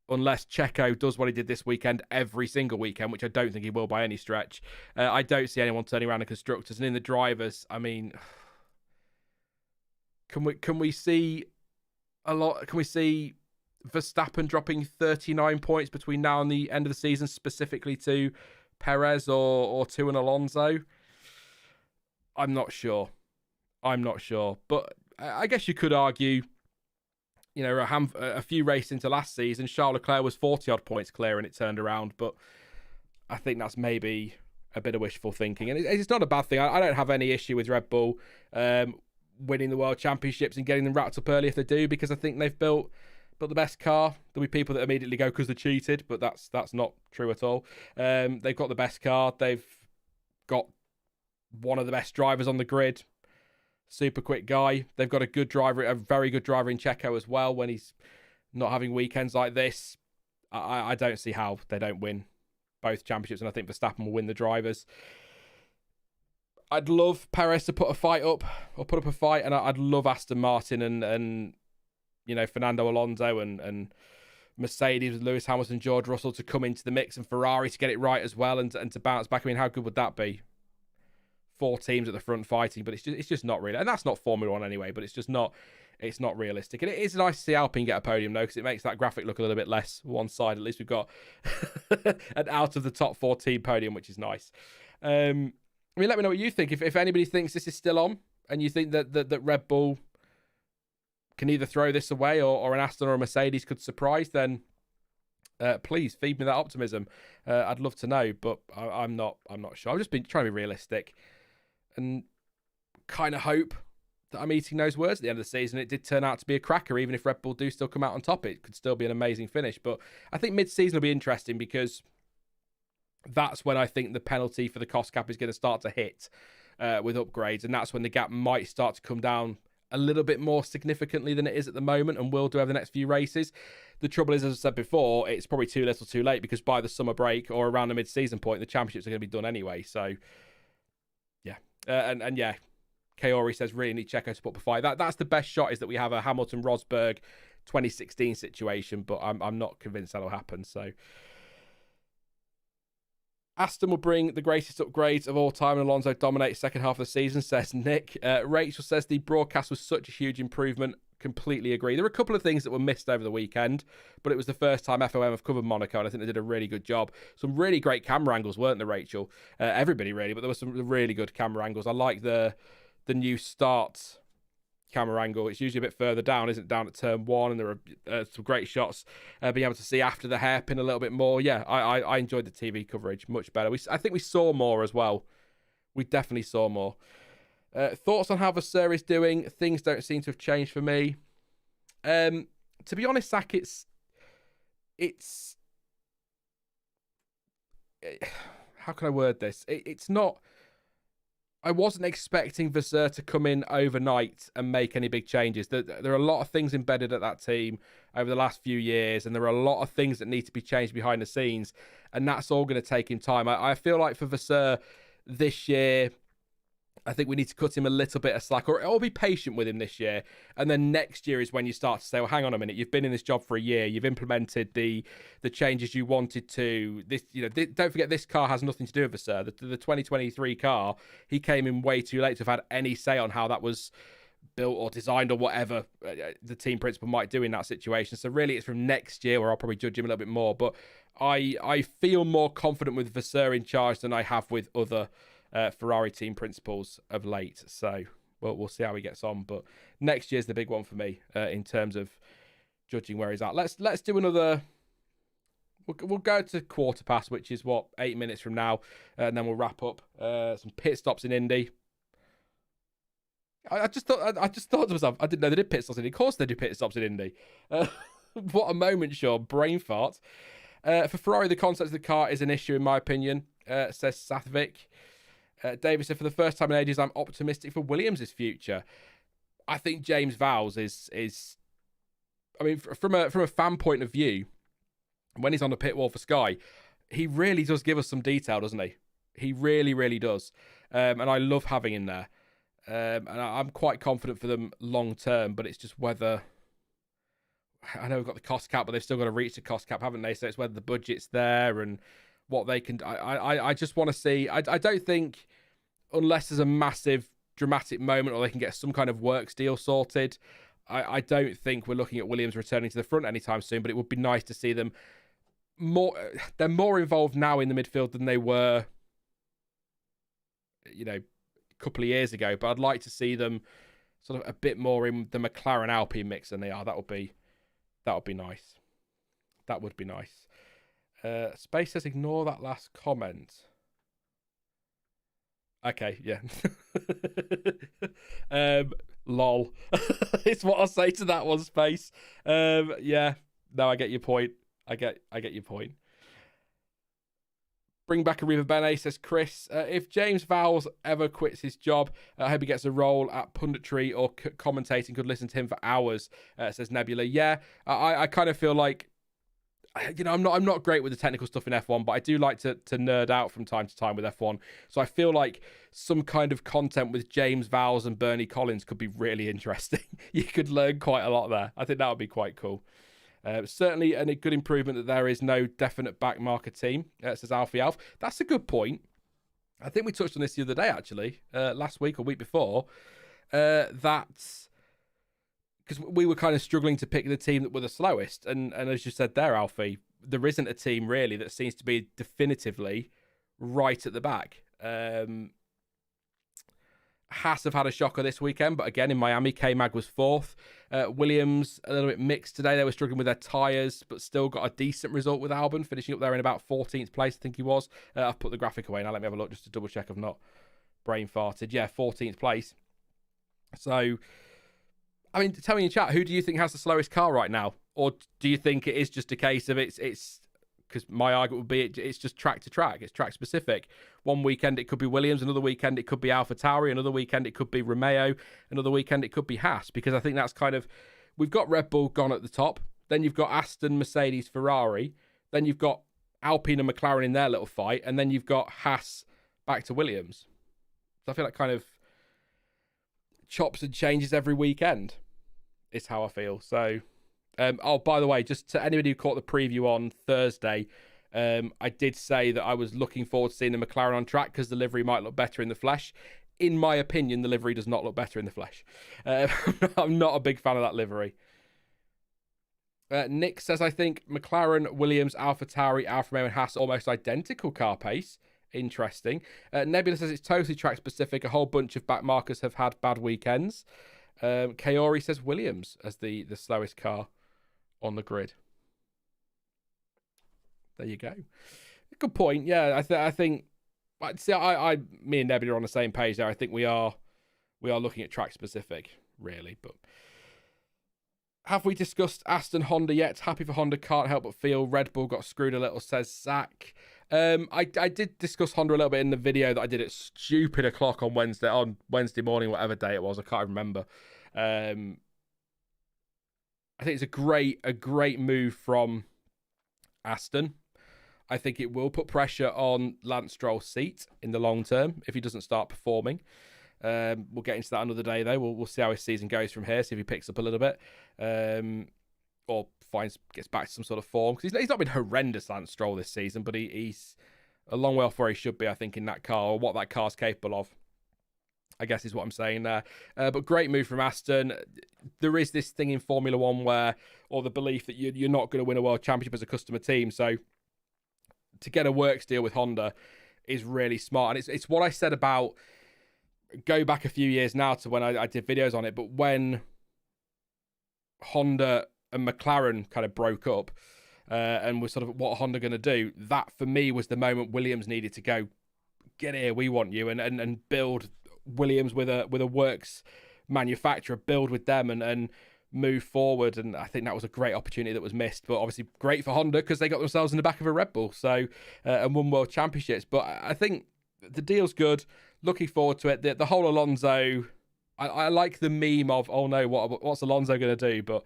unless Checo does what he did this weekend every single weekend, which I don't think he will by any stretch. I don't see anyone turning around the constructors, and in the drivers, I mean, can we see a lot? Can we see Verstappen dropping 39 points between now and the end of the season, specifically to Perez or to an Alonso? I'm not sure, but I guess you could argue, a few races into last season, Charles Leclerc was 40 odd points clear and it turned around, but I think that's maybe a bit of wishful thinking, and it's not a bad thing. I don't have any issue with Red Bull winning the World Championships and getting them wrapped up early if they do, because I think they've built the best car. There'll be people that immediately go because they cheated, but that's not true at all. They've got the best car. They've got one of the best drivers on the grid. Super quick guy. They've got a very good driver in Checo as well when he's not having weekends like this. I don't see how they don't win both championships, and I think Verstappen will win the drivers. I'd love Perez to put a fight up, or put up a fight, and I'd love Aston Martin and Fernando Alonso and Mercedes with Lewis Hamilton, George Russell to come into the mix, and Ferrari to get it right as well and to bounce back. I mean, how good would that be? 4 teams at the front fighting, but it's just not really, and that's not Formula One anyway, but it's not realistic. And it is nice to see Alpine get a podium though, because it makes that graphic look a little bit less one side. At least we've got an out of the top 4 team podium, which is nice. I mean, let me know what you think. If anybody thinks this is still on, and you think that Red Bull can either throw this away or an Aston or a Mercedes could surprise, then please feed me that optimism. I'd love to know, but I'm not sure. I've just been trying to be realistic and kind of hope that I'm eating those words at the end of the season. It did turn out to be a cracker, even if Red Bull do still come out on top. It could still be an amazing finish, but I think mid-season will be interesting, because that's when I think the penalty for the cost cap is going to start to hit with upgrades, and that's when the gap might start to come down a little bit more significantly than it is at the moment, and will do over the next few races. The trouble is, as I said before, it's probably too little too late, because by the summer break or around the mid-season point, the championships are going to be done anyway. So, yeah. And yeah, Kaori says, really need Checo to put up a fight. That's the best shot, is that we have a Hamilton-Rosberg 2016 situation, but I'm not convinced that'll happen. So, Aston will bring the greatest upgrades of all time, and Alonso dominates second half of the season, says Nick. Rachel says the broadcast was such a huge improvement. Completely agree. There were a couple of things that were missed over the weekend, but it was the first time FOM have covered Monaco, and I think they did a really good job. Some really great camera angles, weren't there, Rachel? Everybody really, but there were some really good camera angles. I like the new start camera angle. It's usually a bit further down, isn't it? Down at turn 1, and there are some great shots. Being able to see after the hairpin a little bit more. Yeah, I enjoyed the TV coverage much better. I think we saw more as well. We definitely saw more. Thoughts on how Vasseur is doing? Things don't seem to have changed for me. To be honest, Zach, it's how can I word this? It's not. I wasn't expecting Vasseur to come in overnight and make any big changes. There are a lot of things embedded at that team over the last few years, and there are a lot of things that need to be changed behind the scenes, and that's all going to take him time. I feel like for Vasseur this year, I think we need to cut him a little bit of slack, or be patient with him this year. And then next year is when you start to say, well, hang on a minute, you've been in this job for a year, you've implemented the changes you wanted to. Don't forget, this car has nothing to do with Vasseur. The 2023 car, he came in way too late to have had any say on how that was built or designed or whatever the team principal might do in that situation. So really, it's from next year where I'll probably judge him a little bit more. But I feel more confident with Vasseur in charge than I have with other Ferrari team principals of late. So we'll see how he gets on. But next year's the big one for me in terms of judging where he's at. Let's do another. We'll go to quarter past, which is 8 minutes from now, and then we'll wrap up some pit stops in Indy. I just thought to myself, I didn't know they did pit stops in Indy. Of course they do pit stops in Indy. What a moment, sure. Brain fart. For Ferrari, the concept of the car is an issue, in my opinion, says Sathvik. David said, for the first time in ages, I'm optimistic for Williams' future. I think James Vowles is. I mean, from a fan point of view, when he's on the pit wall for Sky, he really does give us some detail, doesn't he? He really, really does. And I love having him there. And I'm quite confident for them long term, but it's just whether. I know we've got the cost cap, but they've still got to reach the cost cap, haven't they? So it's whether the budget's there and what they can. I just want to see. I don't think, unless there's a massive dramatic moment or they can get some kind of works deal sorted, I don't think we're looking at Williams returning to the front anytime soon. But it would be nice to see them more. They're more involved now in the midfield than they were, a couple of years ago. But I'd like to see them sort of a bit more in the McLaren Alpine mix than they are. That would be nice. That would be nice. Space says, ignore that last comment. Okay, yeah. Lol. It's what I'll say to that one, Space. Yeah. No, I get your point. I get your point. Bring back a Riva Bene, says Chris. If James Vowles ever quits his job, I hope he gets a role at punditry or commentating. Could listen to him for hours, says Nebula. Yeah, I kind of feel like, I'm not great with the technical stuff in F1, but I do like to nerd out from time to time with F1. So I feel like some kind of content with James Vowles and Bernie Collins could be really interesting. You could learn quite a lot there. I think that would be quite cool. Certainly a good improvement that there is no definite backmarker team, says Alfie Alf. That's a good point. I think we touched on this the other day, actually, last week or week before, that because we were kind of struggling to pick the team that were the slowest. And as you said there, Alfie, there isn't a team really that seems to be definitively right at the back. Haas have had a shocker this weekend, but again, in Miami, K-Mag was fourth. Williams, a little bit mixed today. They were struggling with their tyres, but still got a decent result with Albon, finishing up there in about 14th place, I think he was. I've put the graphic away now. Let me have a look just to double check I've not brain farted. Yeah, 14th place. So, I mean, tell me in chat, who do you think has the slowest car right now? Or do you think it is just a case of it's because my argument would be it's just track to track. It's track specific. One weekend it could be Williams, another weekend it could be AlphaTauri, another weekend it could be Romeo, another weekend it could be Haas, because I think that's kind of, we've got Red Bull gone at the top, then you've got Aston, Mercedes, Ferrari, then you've got Alpine and McLaren in their little fight, and then you've got Haas back to Williams. So I feel like kind of chops and changes every weekend is how I feel. So by the way, just to anybody who caught the preview on Thursday, I did say that I was looking forward to seeing the McLaren on track because the livery might look better in the flesh. In my opinion, the livery does not look better in the flesh. I'm not a big fan of that livery. Nick says, I think McLaren, Williams, AlphaTauri, Alfa Romeo and Haas almost identical car pace. Interesting. Nebula says it's totally track specific. A whole bunch of backmarkers have had bad weekends. Kaori says Williams as the slowest car on the grid. There you go. Good point. Yeah, I think. See, me and Nebula are on the same page there. I think we are looking at track specific, really. But have we discussed Aston Honda yet? Happy for Honda. Can't help but feel Red Bull got screwed a little, says Zach. I did discuss Honda a little bit in the video that I did at stupid o'clock on Wednesday morning, whatever day it was. I can't remember. I think it's a great move from Aston. I think it will put pressure on Lance Stroll's seat in the long term if he doesn't start performing. We'll get into that another day though. We'll see how his season goes from here. See if he picks up a little bit, or gets back to some sort of form, because he's not been horrendous, Lance Stroll, this season, but he's a long way off where he should be, I think, in that car, or what that car's capable of, I guess is what I'm saying there. But great move from Aston. There is this thing in Formula One or the belief that you're not going to win a world championship as a customer team. So to get a works deal with Honda is really smart. And it's what I said about, go back a few years now to when I did videos on it, but when Honda and McLaren kind of broke up and was sort of what Honda going to do, that for me was the moment Williams needed to go, get here, we want you, and build Williams with a works manufacturer, build with them and move forward. And I think that was a great opportunity that was missed, but obviously great for Honda because they got themselves in the back of a Red Bull, so and won world championships. But I think the deal's good. Looking forward to it. The whole Alonso, I like the meme of, oh no, what's Alonso going to do? But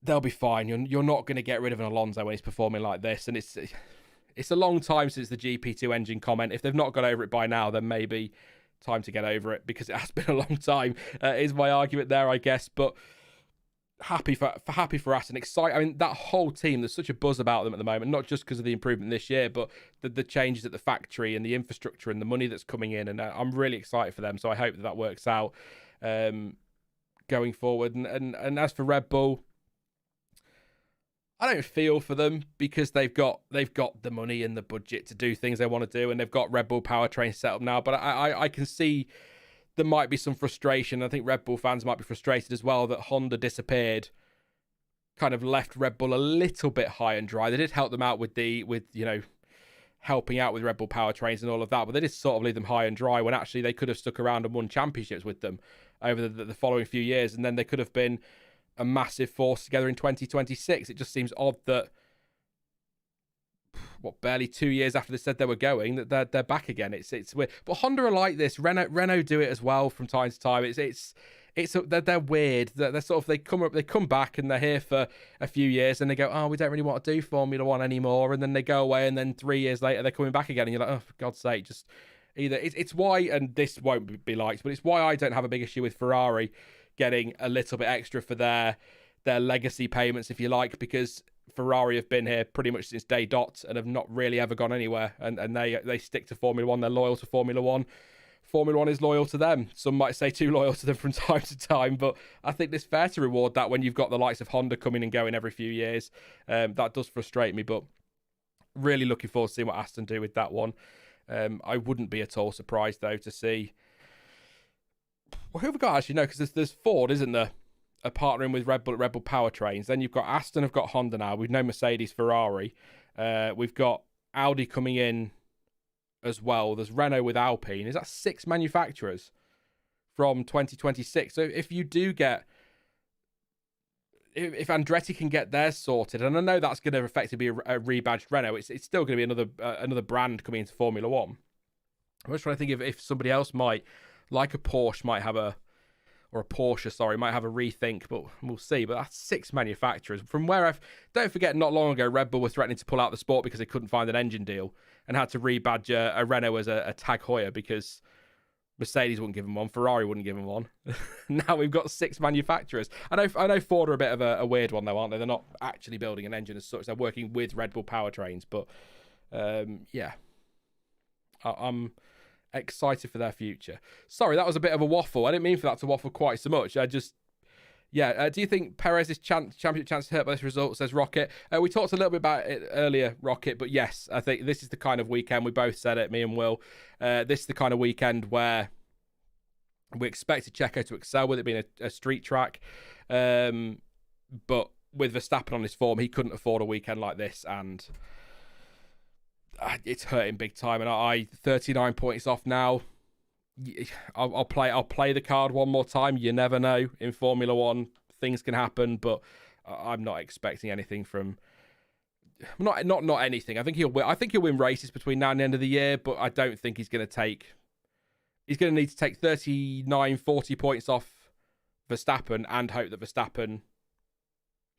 they'll be fine. You're not going to get rid of an Alonso when he's performing like this. And it's a long time since the GP2 engine comment. If they've not got over it by now, then maybe time to get over it, because it has been a long time, is my argument there, I guess. But happy for Aston, excited. I mean, that whole team, there's such a buzz about them at the moment, not just because of the improvement this year, but the changes at the factory and the infrastructure and the money that's coming in. And I'm really excited for them. So I hope that works out going forward. And as for Red Bull, I don't feel for them because they've got the money and the budget to do things they want to do, and they've got Red Bull powertrain set up now. But I can see there might be some frustration. I think Red Bull fans might be frustrated as well that Honda disappeared, kind of left Red Bull a little bit high and dry. They did help them out with helping out with Red Bull powertrains and all of that, but they did sort of leave them high and dry when actually they could have stuck around and won championships with them over the following few years, and then they could have been a massive force together in 2026. It just seems odd that barely 2 years after they said they were going, that they're back again. It's weird. But Honda are like this. Renault do it as well from time to time. They're weird. They're sort of they come back and they're here for a few years and they go, oh, we don't really want to do Formula One anymore, and then they go away, and then 3 years later they're coming back again, and you're like, oh, for God's sake, just either it's why, and this won't be liked, but it's why I don't have a big issue with Ferrari getting a little bit extra for their legacy payments, if you like, because Ferrari have been here pretty much since day dot and have not really ever gone anywhere, and they stick to Formula One. They're loyal to Formula One. Formula One is loyal to them. Some might say too loyal to them from time to time, but I think it's fair to reward that when you've got the likes of Honda coming and going every few years. That does frustrate me, but really looking forward to seeing what Aston do with that one. I wouldn't be at all surprised though to see. Well, who have we got actually? No, because there's Ford, isn't there? Partnering with Red Bull powertrains. Then you've got Aston have got Honda now. We've no Mercedes, Ferrari. We've got Audi coming in as well. There's Renault with Alpine. Is that 6 manufacturers from 2026? So if you do get, if Andretti can get theirs sorted, and I know that's going to effectively be a rebadged Renault, it's still going to be another brand coming into Formula One. I'm just trying to think if somebody else might, like a Porsche might have a Porsche, might have a rethink, but we'll see. But that's 6 manufacturers. From where don't forget, not long ago, Red Bull were threatening to pull out the sport because they couldn't find an engine deal and had to rebadge a Renault as a Tag Heuer because Mercedes wouldn't give them one, Ferrari wouldn't give them one. Now we've got 6 manufacturers. I know Ford are a bit of a weird one though, aren't they? They're not actually building an engine as such. They're working with Red Bull powertrains, but yeah, I'm excited for their future. Sorry, that was a bit of a waffle. I didn't mean for that to waffle quite so much. Do you think Perez's championship chance hurt by this result, says Rocket? We talked a little bit about it earlier, Rocket, but yes, I think this is the kind of weekend, we both said it, me and Will, this is the kind of weekend where we expected Checo to excel with it being a street track, but with Verstappen on his form, he couldn't afford a weekend like this, and it's hurting big time. And I 39 points off now. I'll play the card one more time. You never know in Formula One, things can happen, but I'm not expecting anything from not anything. I think he'll win races between now and the end of the year, but I don't think he's going to need to take 39, 40 points off Verstappen and hope that Verstappen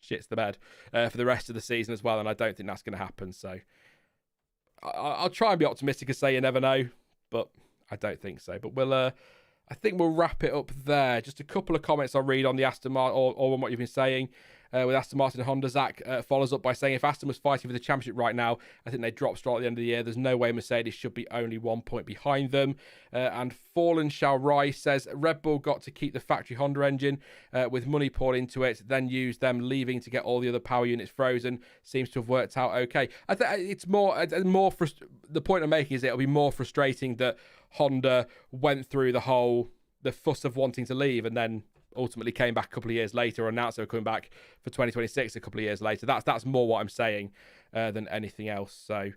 shits the bed for the rest of the season as well, and I don't think that's going to happen. So I'll try and be optimistic and say you never know, but I don't think so. But I think we'll wrap it up there. Just a couple of comments I'll read on the Aston Martin or on what you've been saying. with Aston Martin and Honda. Zach follows up by saying, if Aston was fighting for the championship right now, I think they'd drop straight at the end of the year. There's no way Mercedes should be only 1 point behind them. And Fallen Shall Rise says, Red Bull got to keep the factory Honda engine with money poured into it, then use them leaving to get all the other power units frozen. Seems to have worked out okay. I think it's more the point I'm making is it'll be more frustrating that Honda went through the fuss of wanting to leave and then ultimately came back a couple of years later, or announced they were coming back for 2026 a couple of years later. That's more what I'm saying than anything else. So,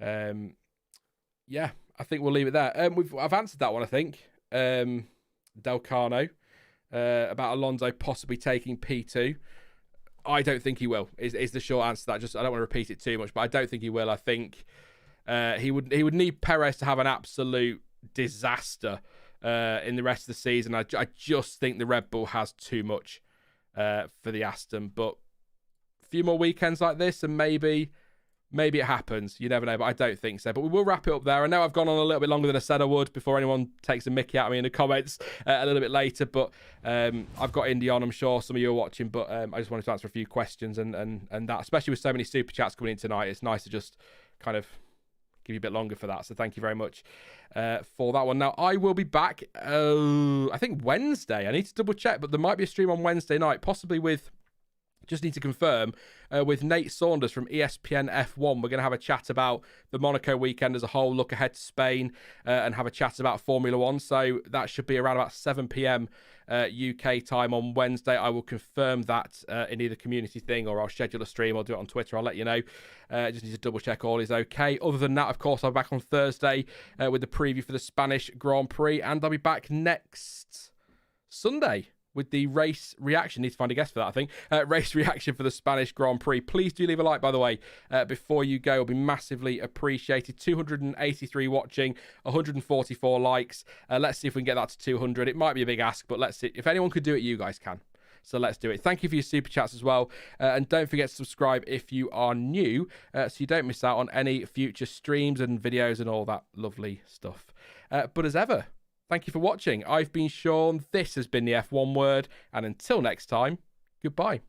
yeah, I think we'll leave it there. I've answered that one, I think. Del Carno about Alonso possibly taking P2. I don't think he will. Is the short answer to that? I don't want to repeat it too much, but I don't think he will. I think he would need Perez to have an absolute disaster in the rest of the season. I just think the Red Bull has too much for the Aston. But a few more weekends like this, and maybe it happens. You never know, but I don't think so. But we will wrap it up there. I know I've gone on a little bit longer than I said I would before anyone takes a mickey out of me in the comments a little bit later. But I've got Indy on. I'm sure some of you are watching. But I just wanted to answer a few questions and that, especially with so many super chats coming in tonight. It's nice to just kind of give you a bit longer for that. So thank you very much for that one. Now, I will be back, I think Wednesday. I need to double check, but there might be a stream on Wednesday night, possibly with, just need to confirm, with Nate Saunders from ESPN F1. We're going to have a chat about the Monaco weekend as a whole, look ahead to Spain, and have a chat about Formula One. So that should be around about 7 p.m. UK time on Wednesday. I will confirm that in either community thing, or I'll schedule a stream. I'll do it on Twitter. I'll let you know. Just need to double check all is okay. Other than that, of course, I'll be back on Thursday with the preview for the Spanish Grand Prix, and I'll be back next Sunday with the race reaction. Need to find a guest for that, I think. Race reaction for the Spanish Grand Prix. Please do leave a like, by the way, before you go. It'll be massively appreciated. 283 watching, 144 likes. Let's see if we can get that to 200. It might be a big ask, but let's see. If anyone could do it, you guys can. So let's do it. Thank you for your super chats as well. And don't forget to subscribe if you are new, so you don't miss out on any future streams and videos and all that lovely stuff. But as ever, thank you for watching. I've been Sean. This has been the F1 Word. And until next time, goodbye.